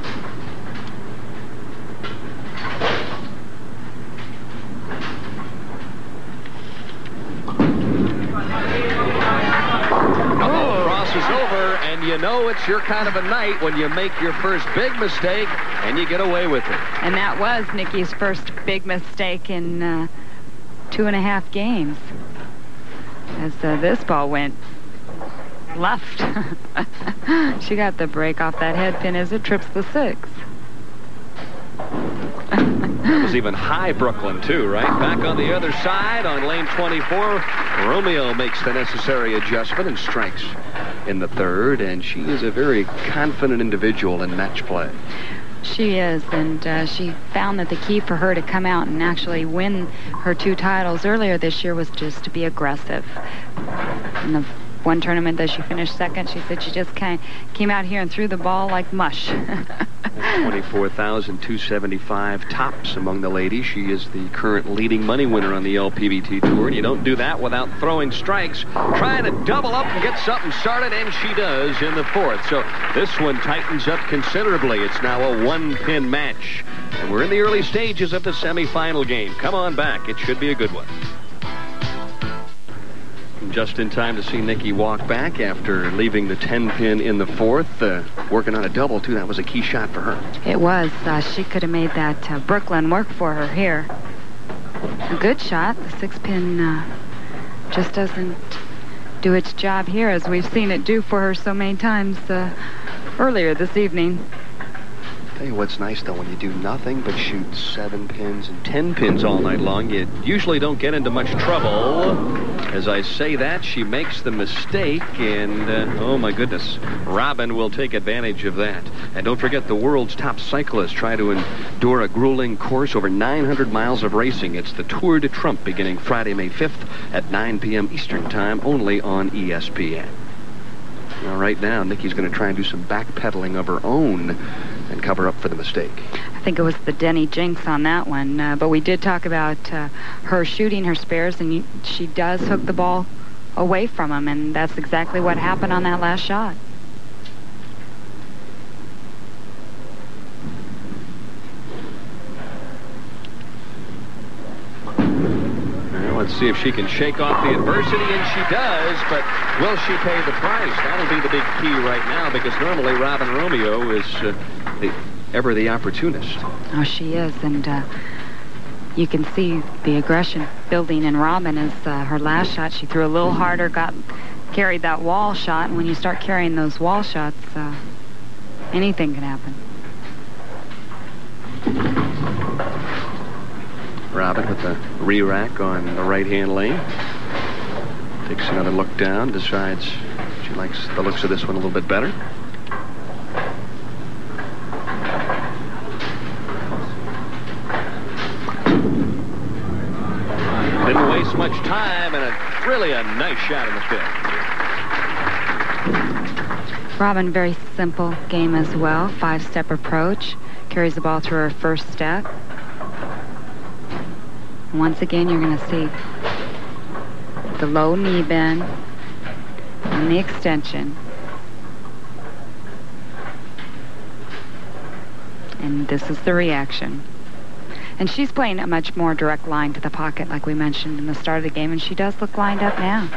You know it's your kind of a night when you make your first big mistake and you get away with it. And that was Nikki's first big mistake in 2.5 games. As this ball went left. She got the break off that head pin as it trips the 6. That was even high Brooklyn, too, right? Back on the other side on lane 24, Romeo makes the necessary adjustment and strikes in the 3rd, and she is a very confident individual in match play. She is, and she found that the key for her to come out and actually win her 2 titles earlier this year was just to be aggressive. In the one tournament that she finished second, she said she just came out here and threw the ball like mush. 24,275 tops among the ladies. She is the current leading money winner on the LPBT Tour. And you don't do that without throwing strikes, trying to double up and get something started, and she does in the 4th. So this one tightens up considerably. It's now a 1-pin match. And we're in the early stages of the semifinal game. Come on back. It should be a good one. Just in time to see Nikki walk back after leaving the 10-pin in the 4th. Working on a double, too. That was a key shot for her. It was. She could have made that Brooklyn work for her here. A good shot. The 6-pin just doesn't do its job here, as we've seen it do for her so many times earlier this evening. Tell you what's nice, though, when you do nothing but shoot 7 pins and 10 pins all night long, you usually don't get into much trouble. As I say that, she makes the mistake, and oh my goodness, Robin will take advantage of that. And don't forget, the world's top cyclists try to endure a grueling course over 900 miles of racing. It's the Tour de Trump, beginning Friday, May 5th at 9 p.m. Eastern Time, only on ESPN. Now, right now, Nikki's going to try and do some backpedaling of her own and cover up for the mistake. I think it was the Denny jinx on that one, but we did talk about her shooting her spares, and she does hook the ball away from him, and that's exactly what happened on that last shot. Well, let's see if she can shake off the adversity, and she does, but will she pay the price? That'll be the big key right now, because normally Robin Romeo is ever the opportunist. Oh, she is, and you can see the aggression building in Robin as her last shot. She threw a little harder, carried that wall shot, and when you start carrying those wall shots, anything can happen. Robin with the re-rack on the right-hand lane. Takes another look down, decides she likes the looks of this one a little bit better. Didn't waste much time, and really a nice shot in the fifth. Robin, very simple game as well. 5-step approach. Carries the ball through her first step. And once again, you're going to see the low knee bend and the extension. And this is the reaction. And she's playing a much more direct line to the pocket, like we mentioned in the start of the game, and she does look lined up now.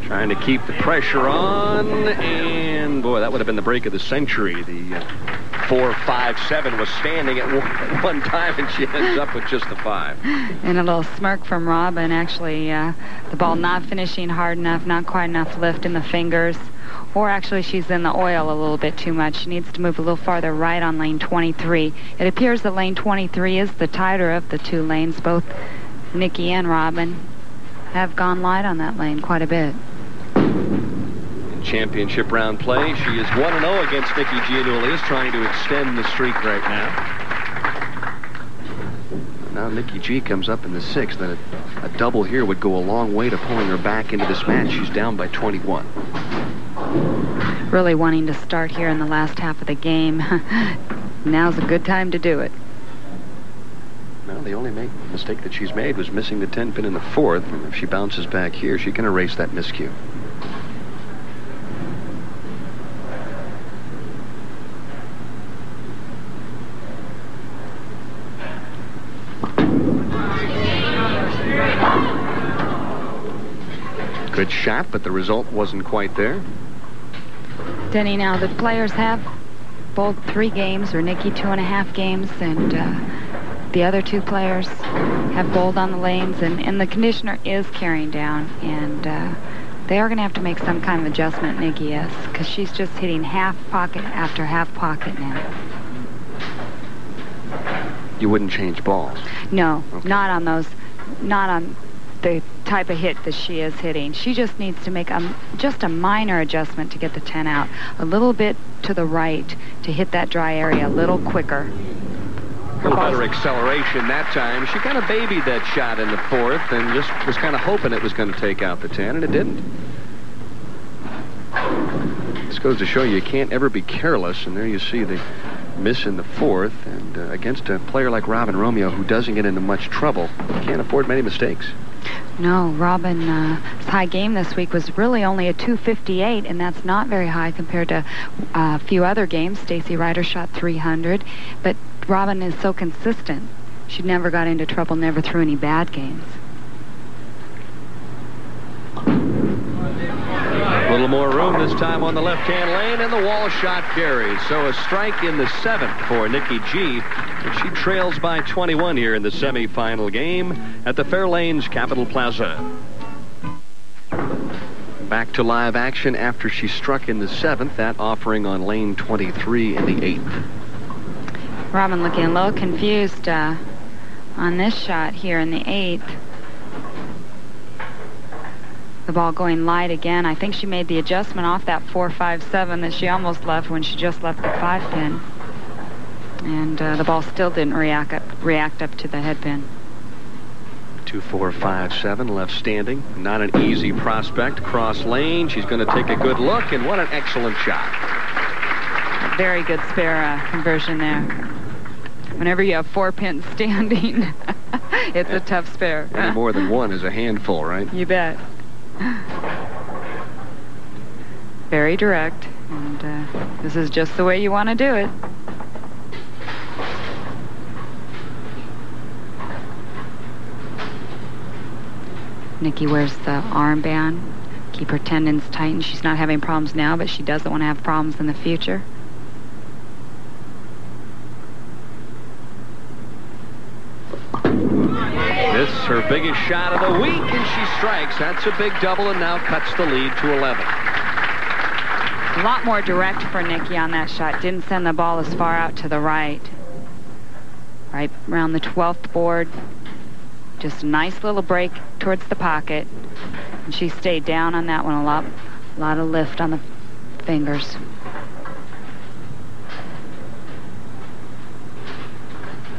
Trying to keep the pressure on, and boy, that would have been the break of the century. The 4-5-7 was standing at one time, and she ends up with just the 5. And a little smirk from Robin, actually, the ball not finishing hard enough, not quite enough lift in the fingers. Or actually, she's in the oil a little bit too much. She needs to move a little farther right on lane 23. It appears that lane 23 is the tighter of the two lanes. Both Nikki and Robin have gone light on that lane quite a bit. In championship round play, she is 1-0 against Nikki Gianulias, trying to extend the streak right now. Now Nikki G comes up in the 6th, and a double here would go a long way to pulling her back into this match. She's down by 21. Really wanting to start here in the last half of the game. Now's a good time to do it. Well, the only mistake that she's made was missing the 10 pin in the 4th. And if she bounces back here, she can erase that miscue. Good shot, but the result wasn't quite there. Denny, now the players have bowled 3 games, or Nikki 2.5 games, and the other 2 players have bowled on the lanes, and the conditioner is carrying down, and they are going to have to make some kind of adjustment, Nikki is, because she's just hitting half pocket after half pocket now. You wouldn't change balls? No, okay. Not on those, not on the type of hit that she is hitting. She just needs to make just a minor adjustment to get the 10 out. A little bit to the right to hit that dry area a little quicker. A little better acceleration that time. She kind of babied that shot in the 4th and just was kind of hoping it was going to take out the 10, and it didn't. This goes to show you can't ever be careless, and there you see the miss in the 4th, and against a player like Robin Romeo, who doesn't get into much trouble, can't afford many mistakes. No, Robin's high game this week was really only a 258, and that's not very high compared to a few other games. Stacy Ryder shot 300, but Robin is so consistent. She never got into trouble, never threw any bad games. A little more room this time on the left-hand lane, and the wall shot carries. So a strike in the 7th for Nikki G. And she trails by 21 here in the semifinal game at the Fair Lanes Capital Plaza. Back to live action after she struck in the 7th, that offering on lane 23 in the 8th. Robin looking a little confused on this shot here in the 8th. The ball going light again. I think she made the adjustment off that 4-5-7 that she almost left when she just left the 5-pin. And the ball still didn't react up to the head pin. 2-4-5-7 left standing. Not an easy prospect. Cross lane. She's going to take a good look, and what an excellent shot. Very good spare conversion there. Whenever you have 4 pins standing, it's a tough spare. Any more than one is a handful, right? You bet. Very direct, and this is just the way you want to do it. Nikki wears the armband, keep her tendons tight, and she's not having problems now, but she doesn't want to have problems in the future. This is her biggest shot of the week, and she strikes. That's a big double, and now cuts the lead to 11. A lot more direct for Nikki on that shot. Didn't send the ball as far out to the right. Right around the 12th board. Just a nice little break towards the pocket. And she stayed down on that one a lot of lift on the fingers.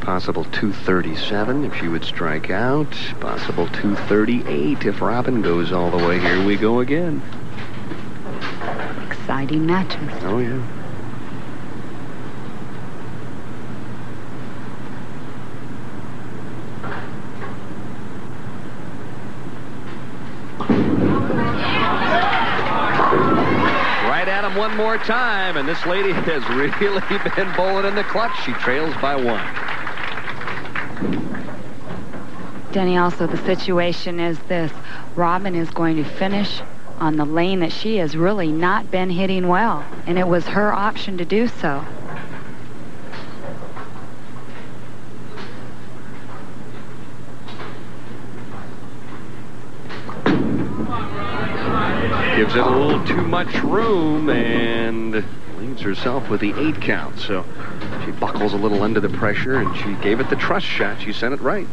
Possible 237 if she would strike out. Possible 238 if Robin goes all the way. Here we go again. Exciting matches. Oh, yeah. Right at him one more time, and this lady has really been bowling in the clutch. She trails by 1. Denny, also the situation is this. Robin is going to finish on the lane that she has really not been hitting well, and it was her option to do so. Gives it a little too much room and leaves herself with the 8 count. So she buckles a little under the pressure, and she gave it the trust shot. She sent it right.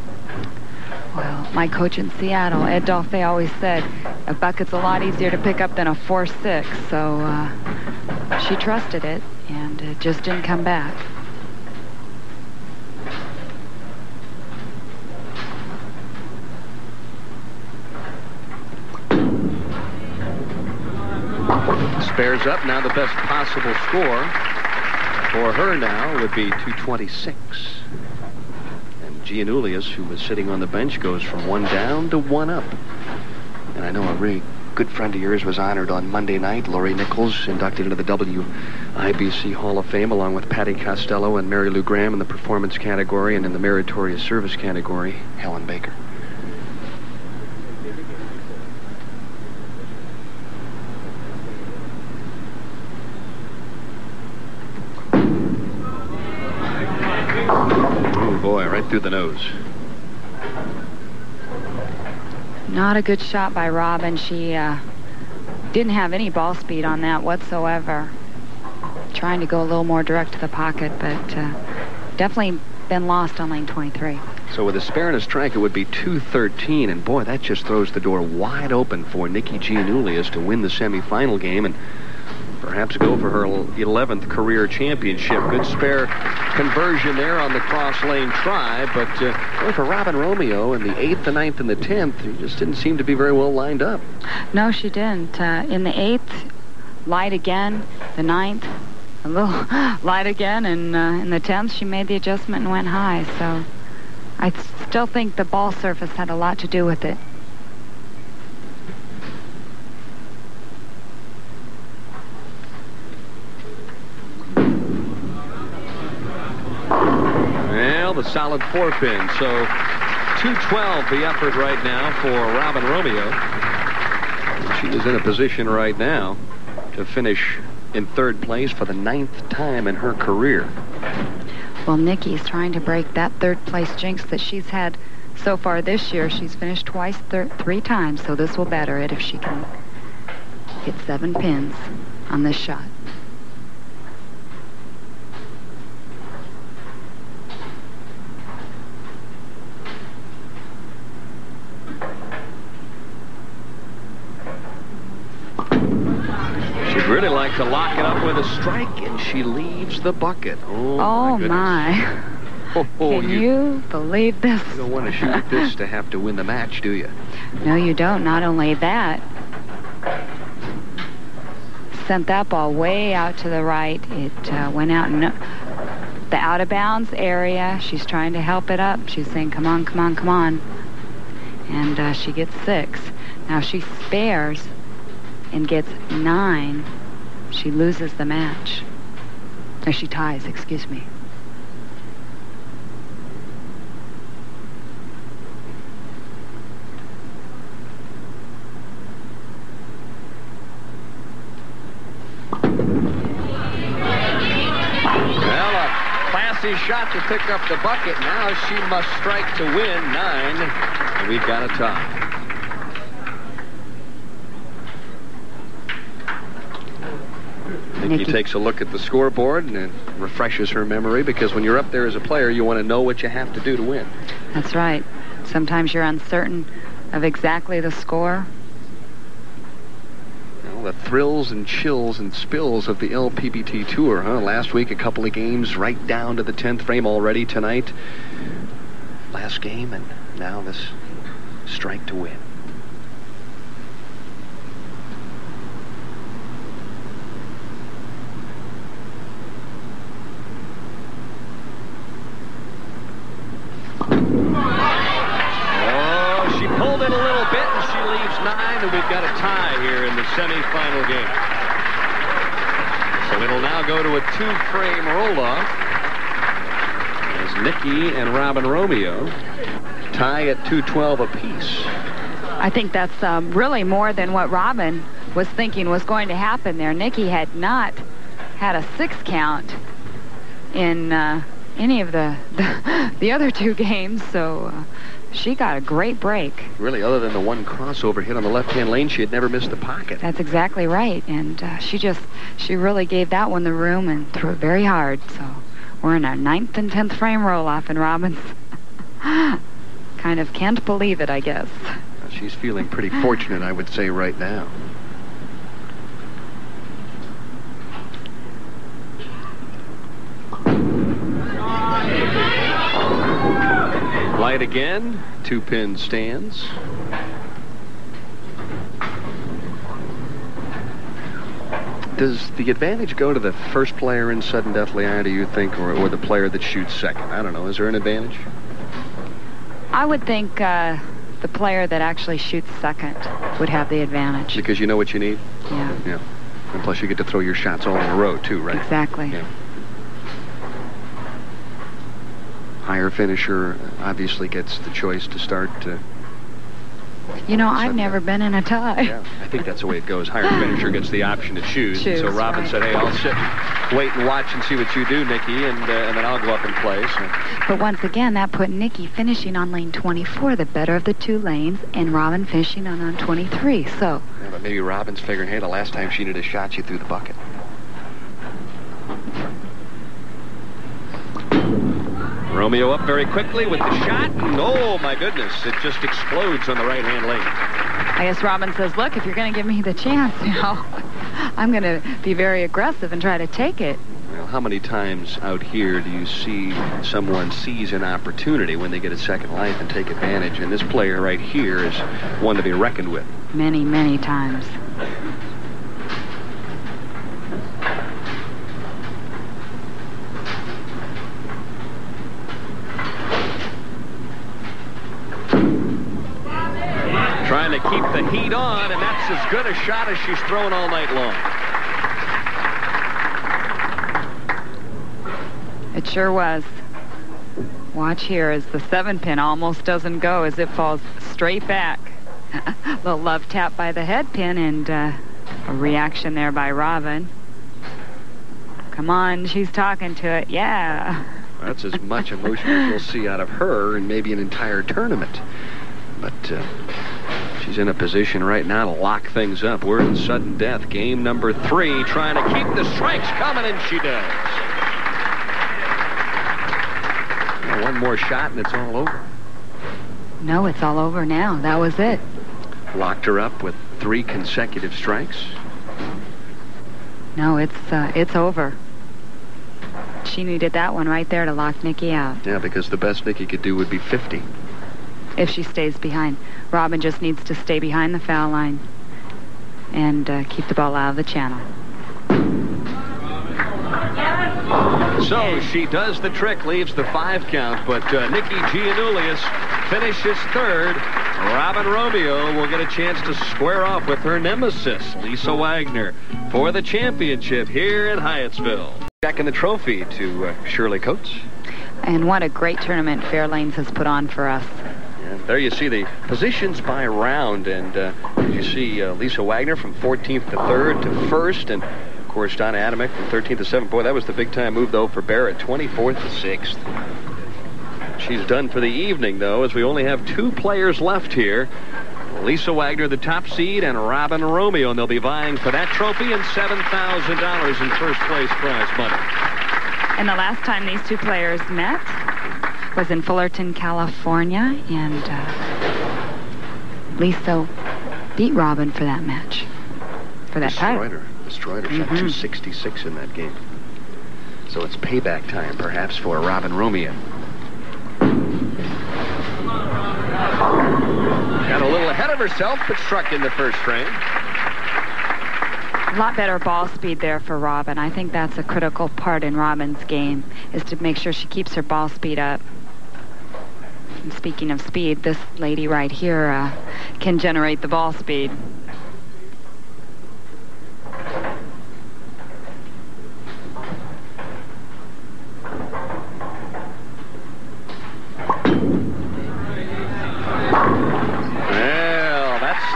Well, my coach in Seattle, Ed Dolphy, always said a bucket's a lot easier to pick up than a 4-6. So she trusted it, and it just didn't come back. Spares up. Now the best possible score for her now would be 226. And Gianulias, who was sitting on the bench, goes from 1 down to 1 up. And I know a really good friend of yours was honored on Monday night. Lori Nichols, inducted into the WIBC Hall of Fame, along with Patty Costello and Mary Lou Graham in the performance category, and in the meritorious service category, Helen Baker. Boy, right through the nose. Not a good shot by Robin. She didn't have any ball speed on that whatsoever. Trying to go a little more direct to the pocket, but definitely been lost on lane 23. So with a spare and a strike, it would be 213, and boy, that just throws the door wide open for Nikki Gianulias to win the semifinal game and perhaps go for her 11th career championship. Good spare conversion there on the cross lane try, but for Robin Romeo in the 8th, the 9th, and the 10th, he just didn't seem to be very well lined up. No, she didn't. In the 8th, light again. The 9th, a little light again, and in the 10th, she made the adjustment and went high. So I still think the ball surface had a lot to do with it. Well, the solid 4-pin. So 212 the effort right now for Robin Romeo. She is in a position right now to finish in 3rd place for the 9th time in her career. Well, Nikki's trying to break that 3rd place jinx that she's had so far this year. She's finished twice, 3 times, so this will better it if she can get 7 pins on this shot. She'd really like to lock it up with a strike, and she leaves the bucket. Oh, my. Can you believe this? You don't want to shoot this to have to win the match, do you? No, you don't. Not only that, sent that ball way out to the right. It went out in the out-of-bounds area. She's trying to help it up. She's saying, come on, come on, come on. And she gets 6. Now she spares and gets 9. She loses the match. Or she ties, excuse me. Shot to pick up the bucket. Now she must strike to win 9. And we've got a tie. Nikki takes a look at the scoreboard and it refreshes her memory, because when you're up there as a player, you want to know what you have to do to win. That's right. Sometimes you're uncertain of exactly the score. The thrills and chills and spills of the LPBT Tour, huh? Last week, a couple of games right down to the 10th frame already. Tonight, last game, and now this strike to win. Oh, she pulled it a little bit, and she leaves 9, and we've got a tie here in the semifinal game. So it'll now go to a 2-frame roll-off as Nikki and Robin Romeo tie at 212 apiece. I think that's really more than what Robin was thinking was going to happen there. Nikki had not had a 6 count in any of the other 2 games, so she got a great break. Really, other than the one crossover hit on the left-hand lane, she had never missed the pocket. That's exactly right, and she really gave that one the room and threw it very hard. So we're in our 9th and 10th frame roll-off, and Robin's kind of can't believe it, I guess. She's feeling pretty fortunate, I would say, right now. Light again, 2-pin stands. Does the advantage go to the first player in sudden death, Leanne, do you think, or the player that shoots second? I don't know. Is there an advantage? I would think the player that actually shoots second would have the advantage. Because you know what you need? Yeah. Yeah. And plus you get to throw your shots all in a row, too, right? Exactly. Yeah. Higher finisher obviously gets the choice to start. You know, I've never been in a tie. Yeah, I think that's the way it goes. Higher finisher gets the option to choose. And so Robin said, hey, I'll sit, wait and watch and see what you do, Nikki, and then I'll go up and play. So. But once again, that put Nikki finishing on lane 24, the better of the 2 lanes, and Robin finishing on 23. So. Yeah, but maybe Robin's figuring, hey, the last time she did a shot, she threw the bucket. Romeo up very quickly with the shot, and oh my goodness, it just explodes on the right-hand lane. I guess Robin says, look, if you're going to give me the chance, you know, I'm going to be very aggressive and try to take it. Well, how many times out here do you see someone seize an opportunity when they get a second life and take advantage? And this player right here is one to be reckoned with. Many, many times. Trying to keep the heat on, and that's as good a shot as she's thrown all night long. It sure was. Watch here as the 7-pin almost doesn't go, as it falls straight back. Little love tap by the head pin, and a reaction there by Robin. Come on, she's talking to it. Yeah. That's as much emotion as you'll see out of her in maybe an entire tournament. But she's in a position right now to lock things up. We're in sudden death. Game number 3, trying to keep the strikes coming, and she does. Now, one more shot, and it's all over. No, it's all over now. That was it. Locked her up with 3 consecutive strikes. No, it's over. She needed that one right there to lock Nikki out. Yeah, because the best Nikki could do would be 50. If she stays behind. Robin just needs to stay behind the foul line and keep the ball out of the channel. So she does the trick, leaves the 5 count, but Nikki Gianulias finishes third. Robin Romeo will get a chance to square off with her nemesis, Lisa Wagner, for the championship here in Hyattsville. Back in the trophy to Shirley Coates. And what a great tournament Fair Lanes has put on for us. And there you see the positions by round, and you see Lisa Wagner from 14th to 3rd to 1st, and of course Donna Adamek from 13th to 7th. Boy, that was the big time move though for Barrette, 24th to 6th. She's done for the evening though, as we only have 2 players left here. Lisa Wagner, the top seed, and Robin Romeo, and they'll be vying for that trophy and $7,000 in first place prize money. And the last time these 2 players met was in Fullerton, California, and Lisa beat Robin for that match, for that title. Destroyed her. Shot 266 in that game. So it's payback time, perhaps, for Robin Romeo. Got a little ahead of herself, but struck in the first frame. A lot better ball speed there for Robin. I think that's a critical part in Robin's game, is to make sure she keeps her ball speed up. And speaking of speed, this lady right here can generate the ball speed.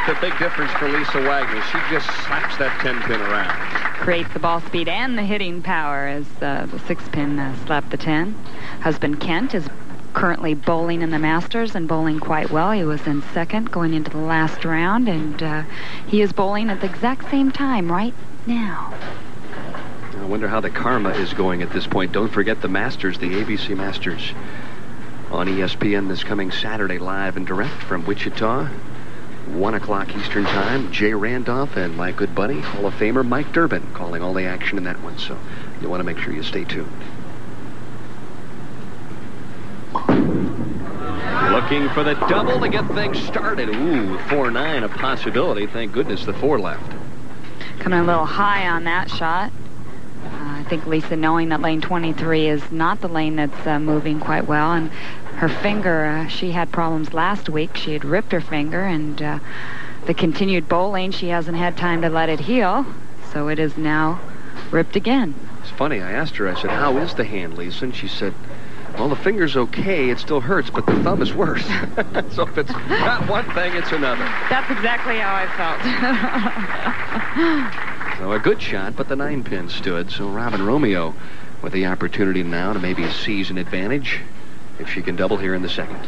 The big difference for Lisa Wagner. She just slaps that 10-pin around. Creates the ball speed and the hitting power as the 6-pin slapped the 10. Husband Kent is currently bowling in the Masters and bowling quite well. He was in 2nd going into the last round, and he is bowling at the exact same time right now. I wonder how the karma is going at this point. Don't forget the Masters, the ABC Masters, on ESPN this coming Saturday, live and direct from Wichita. 1 o'clock Eastern Time. Jay Randolph and my good buddy, Hall of Famer Mike Durbin, calling all the action in that one. So you want to make sure you stay tuned. Looking for the double to get things started. Ooh, 4-9, a possibility. Thank goodness the 4 left. Coming a little high on that shot. I think Lisa, knowing that lane 23 is not the lane that's moving quite well, and her finger, she had problems last week. She had ripped her finger, and the continued bowling, she hasn't had time to let it heal, so it is now ripped again. It's funny, I asked her, I said, how is the hand, Lisa? And she said, well, the finger's okay, it still hurts, but the thumb is worse. So if it's not one thing, it's another. That's exactly how I felt. So a good shot, but the 9-pin stood. So Robin Romeo with the opportunity now to maybe seize an advantage if she can double here in the 2nd.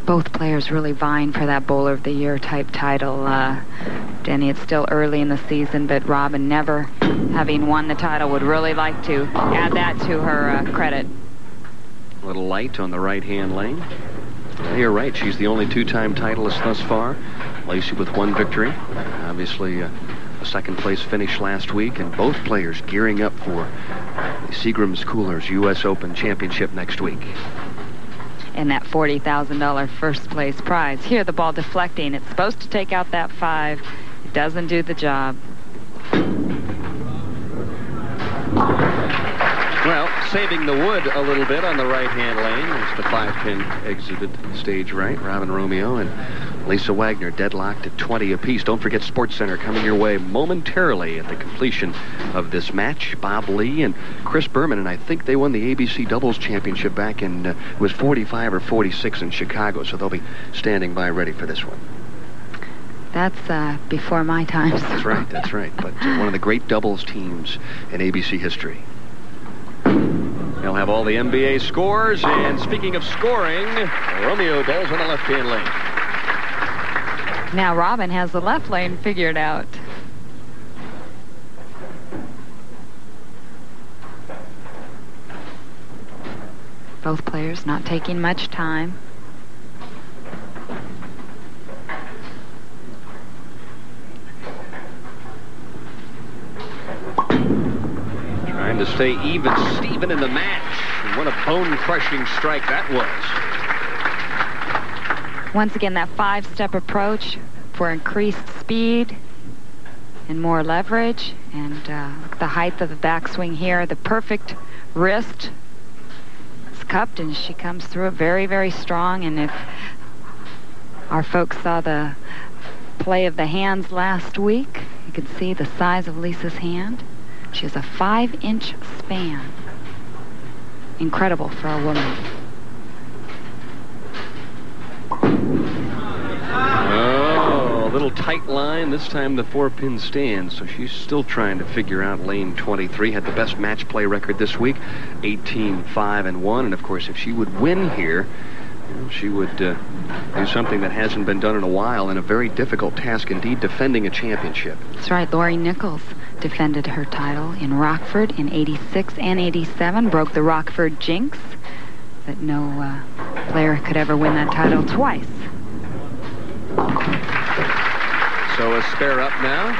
Both players really vying for that Bowler of the Year type title. Denny, it's still early in the season, but Robin, never having won the title, would really like to add that to her credit. A little light on the right-hand lane. You're right, she's the only 2-time titleist thus far. Lacey with 1 victory. Obviously, a 2nd place finish last week, and both players gearing up for the Seagram's Coolers U.S. Open Championship next week. And that $40,000 first place prize. Here, the ball deflecting. It's supposed to take out that 5. It doesn't do the job. Well, saving the wood a little bit on the right-hand lane as the 5-pin exited stage right. Robin Romeo and Lisa Wagner deadlocked at 20 apiece. Don't forget SportsCenter coming your way momentarily at the completion of this match. Bob Lee and Chris Berman, and I think they won the ABC Doubles Championship back in, it was 45 or 46 in Chicago, so they'll be standing by ready for this one. That's before my time. That's right, that's right. But one of the great doubles teams in ABC history. They'll have all the NBA scores, and speaking of scoring, Romeo does on the left-hand lane. Now Robin has the left lane figured out. Both players not taking much time. Trying to stay even Steven in the match. And what a bone-crushing strike that was. Once again, that 5-step approach for increased speed and more leverage. And the height of the backswing here, the perfect wrist is cupped, and she comes through it very, very strong. And if our folks saw the play of the hands last week, you could see the size of Lisa's hand. She has a 5-inch span. Incredible for a woman. Oh, a little tight line. This time the 4-pin stand. So she's still trying to figure out lane 23. Had the best match play record this week, 18-5-1. And of course, if she would win here, she would do something that hasn't been done in a while, and a very difficult task indeed, defending a championship. That's right. Lori Nichols defended her title in Rockford in 86 and 87, broke the Rockford jinx that no player could ever win that title twice. So a spare up now.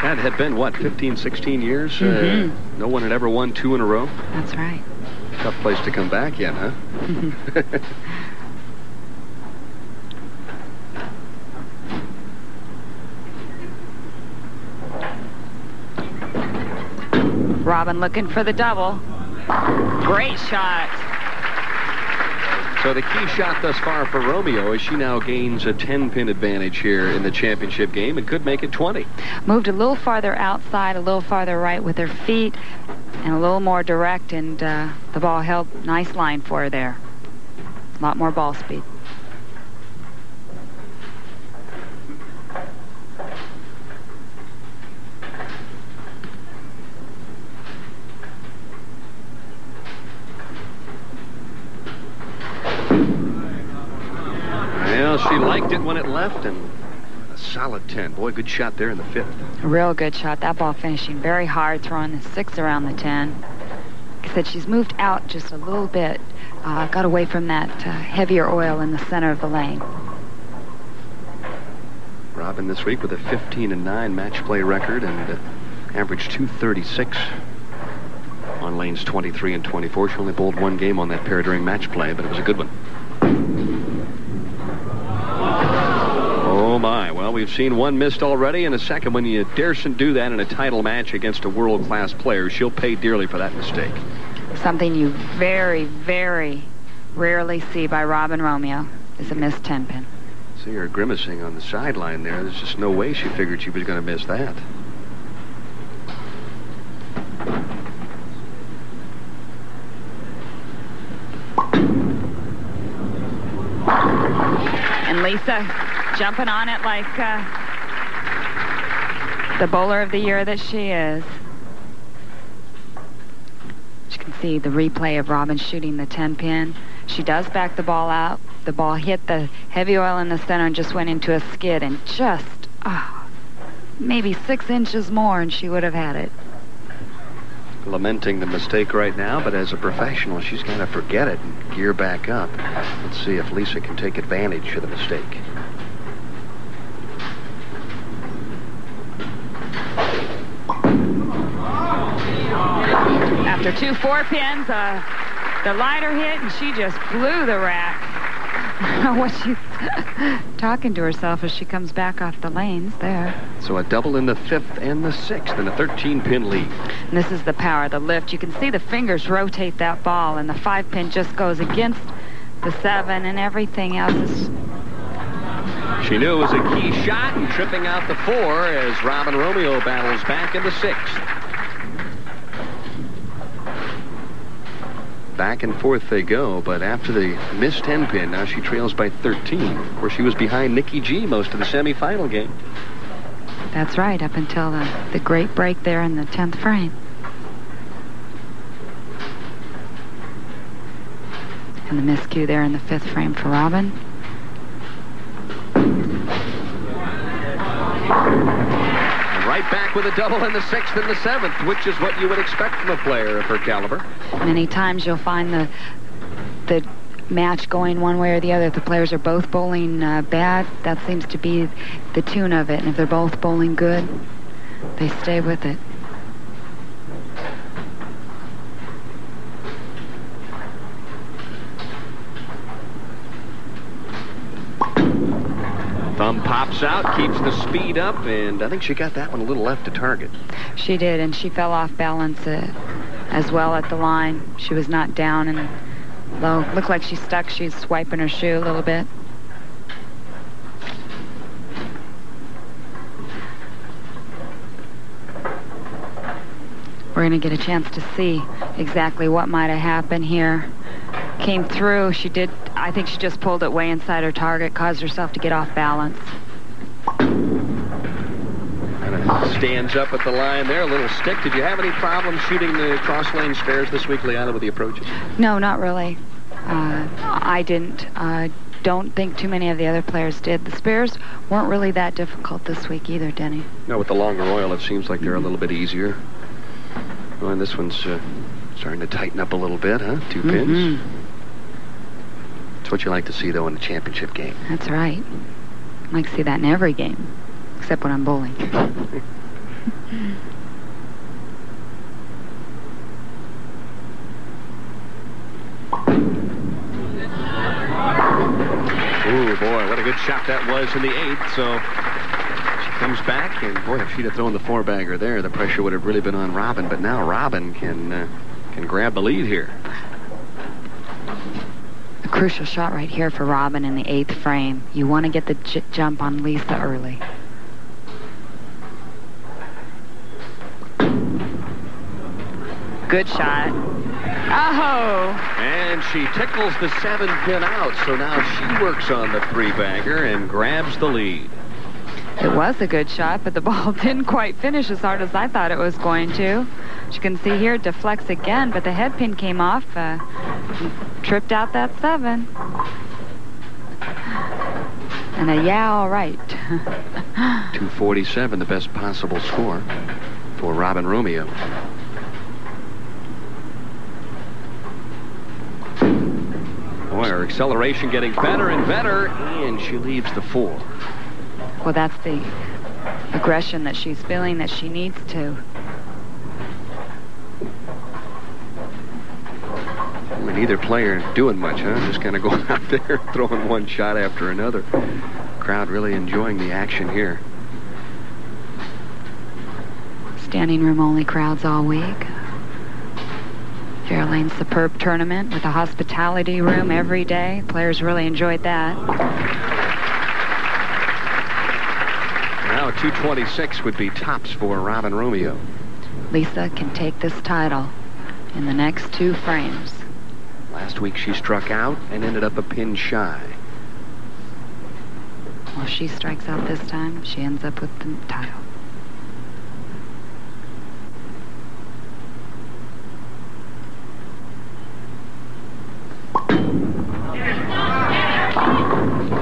That had been, what, 15, 16 years? Mm-hmm. No one had ever won 2 in a row. That's right. Tough place to come back yet, huh? Robin looking for the double. Great shot. So the key shot thus far for Romeo is she now gains a 10-pin advantage here in the championship game and could make it 20. Moved a little farther outside, a little farther right with her feet, and a little more direct, and the ball held nice line for her there. A lot more ball speed. Well, she liked it when it left, and a solid 10. Boy, good shot there in the 5th. A real good shot. That ball finishing very hard, throwing the 6 around the 10. Like I said, she's moved out just a little bit, got away from that heavier oil in the center of the lane. Robin this week with a 15-9 match play record and averaged 236 on lanes 23 and 24. She only bowled 1 game on that pair during match play, but it was a good one. Oh my, well, we've seen 1 missed already, and a second one. You daresn't do that in a title match against a world-class player. She'll pay dearly for that mistake. Something you very, very rarely see by Robin Romeo is a missed 10-pin. See her grimacing on the sideline there. There's just no way she figured she was going to miss that. And Lisa jumping on it like the bowler of the year that she is. You can see the replay of Robin shooting the 10-pin. She does back the ball out. The ball hit the heavy oil in the center and just went into a skid, and just maybe 6 inches more and she would have had it. Lamenting the mistake right now, but as a professional, she's got to forget it and gear back up. Let's see if Lisa can take advantage of the mistake. After 2 4-pins, the lighter hit, and she just blew the rack. I don't know what she's talking to herself as she comes back off the lanes there. So a double in the 5th and the 6th and a 13-pin lead. And this is the power, the lift. You can see the fingers rotate that ball, and the 5-pin just goes against the 7, and everything else is... She knew it was a key shot, and tripping out the 4 as Robin Romeo battles back in the 6th. Back and forth they go, but after the missed 10-pin, now she trails by 13, where she was behind Nikki G most of the semifinal game. That's right, up until the great break there in the 10th frame. And the miscue there in the 5th frame for Robin. And right back with a double in the 6th and the 7th, which is what you would expect from a player of her caliber. Many times you'll find the match going one way or the other. If the players are both bowling bad, that seems to be the tune of it. And if they're both bowling good, they stay with it. Thumb pops out, keeps the speed up, and I think she got that one a little left to target. She did, and she fell off balance as well at the line. She was not down and low. Looked like she's stuck. She's swiping her shoe a little bit. We're going to get a chance to see exactly what might have happened here. Came through. She did. I think she just pulled it way inside her target, caused herself to get off balance. Stands up at the line there, a little stick. Did you have any problems shooting the cross lane spares this week, Leanne, with the approaches? No, not really. I didn't. Don't think too many of the other players did. The spares weren't really that difficult this week either, Denny. No, with the longer oil, it seems like they're a little bit easier. Oh, and this one's starting to tighten up a little bit, huh? 2 pins. It's what you like to see, though, in the championship game. That's right. I like to see that in every game, except when I'm bowling. Ooh, boy, what a good shot that was in the 8th. So she comes back, and boy, if she'd have thrown the 4-bagger there, the pressure would have really been on Robin. But now Robin can grab the lead here. A crucial shot right here for Robin in the 8th frame. You want to get the jump on Lisa early. Good shot. Oh! And she tickles the 7-pin out, so now she works on the 3-bagger and grabs the lead. It was a good shot, but the ball didn't quite finish as hard as I thought it was going to. As you can see here, it deflects again, but the head pin came off, tripped out that 7. And a yeah, all right. 247, the best possible score for Robin Romeo. Boy, her acceleration getting better and better, and she leaves the 4. Well, that's the aggression that she's feeling that she needs to. Well, neither player doing much, huh? Just kind of going out there, throwing one shot after another. Crowd really enjoying the action here. Standing room only crowds all week. Fair Lanes superb tournament with a hospitality room every day. Players really enjoyed that. Now 226 would be tops for Robin Romeo. Lisa can take this title in the next 2 frames. Last week she struck out and ended up a pin shy. Well, if she strikes out this time, she ends up with the title.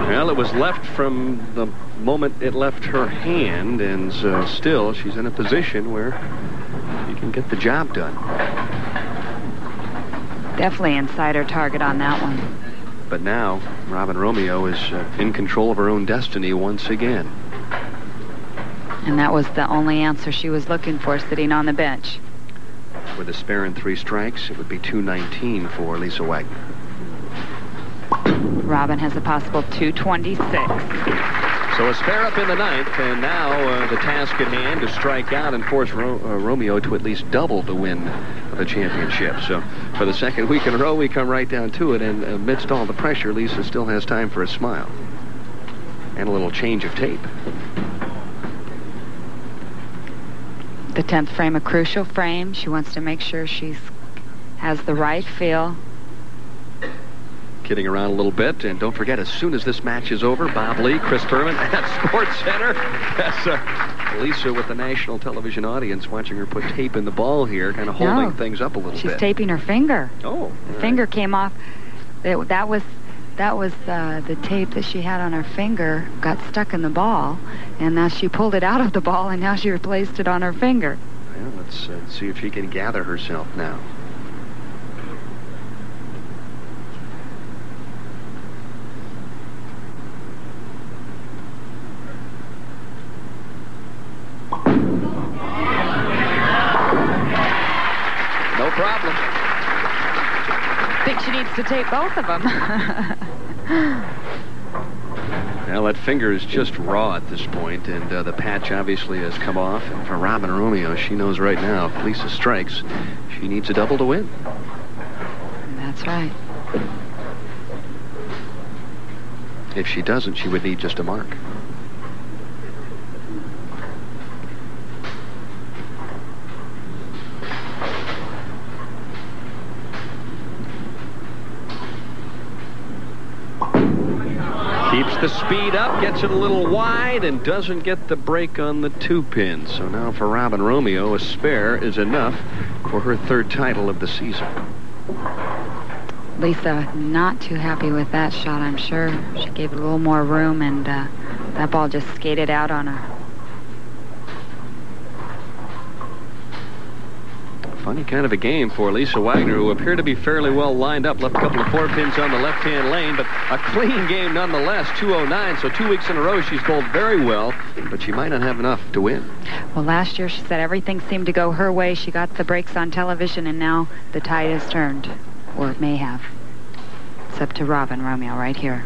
Well, it was left from the moment it left her hand, and still she's in a position where you can get the job done. Definitely inside her target on that one. But now, Robin Romeo is in control of her own destiny once again. And that was the only answer she was looking for, sitting on the bench. With a spare and 3 strikes, it would be 219 for Lisa Wagner. Robin has a possible 226. So a spare up in the 9th, and now the task at hand to strike out and force Romeo to at least double the win of the championship. So for the 2nd week in a row, we come right down to it, and amidst all the pressure, Lisa still has time for a smile and a little change of tape. The 10th frame, a crucial frame. She wants to make sure she has the right feel. Kidding around a little bit, and don't forget, as soon as this match is over, Bob Lee, Chris Berman at Sports Center. That's Lisa with the national television audience watching her put tape in the ball here, kind of holding things up a little bit. She's taping her finger. Oh, the finger came off. That was the tape that she had on her finger got stuck in the ball, and now she pulled it out of the ball, and now she replaced it on her finger. Well, let's see if she can gather herself now. No problem. I think she needs to tape both of them. Well, that finger is just raw at this point, and the patch obviously has come off. And for Robin Romeo, she knows right now if Lisa strikes, she needs a double to win. That's right. If she doesn't, she would need just a mark. Keeps the speed up, gets it a little wide, and doesn't get the break on the 2 pin. So now for Robin Romeo, a spare is enough for her 3rd title of the season. Lisa not too happy with that shot, I'm sure. She gave it a little more room, and that ball just skated out on her. Funny kind of a game for Lisa Wagner, who appeared to be fairly well lined up. Left a couple of 4 pins on the left-hand lane, but a clean game nonetheless, 209. So 2 weeks in a row, she's bowled very well, but she might not have enough to win. Well, last year she said everything seemed to go her way. She got the breaks on television, and now the tide has turned, or it may have. It's up to Robin Romeo right here.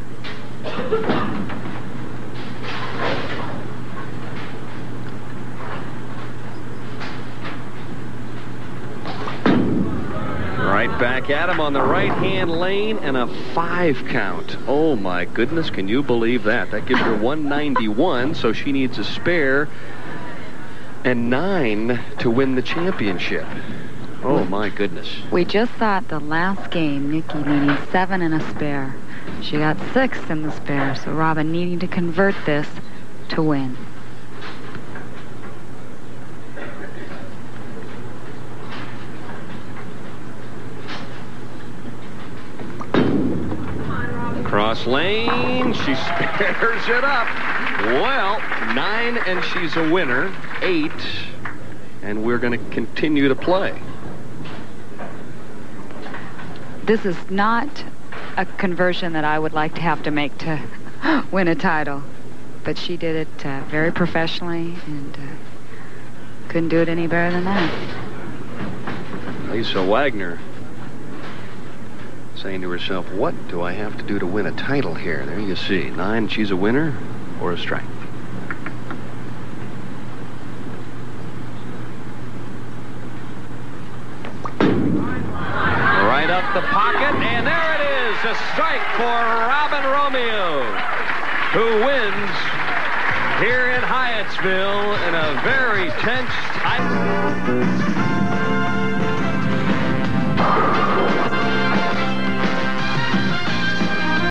Right back at him on the right-hand lane, and a 5 count. Oh, my goodness, can you believe that? That gives her 191, so she needs a spare and 9 to win the championship. Oh, my goodness. We just saw it the last game, Nikki needing 7 and a spare. She got 6 in the spare, so Robin needing to convert this to win. Cross lane, she spares it up. Well, 9 and she's a winner. 8, and we're going to continue to play. This is not a conversion that I would like to have to make to win a title, but she did it very professionally, and couldn't do it any better than that. Lisa Wagner saying to herself, what do I have to do to win a title here? There you see, 9, she's a winner or a strike. Right up the pocket, and there it is, a strike for Robin Romeo, who wins here in Hyattsville in a very tense, tight...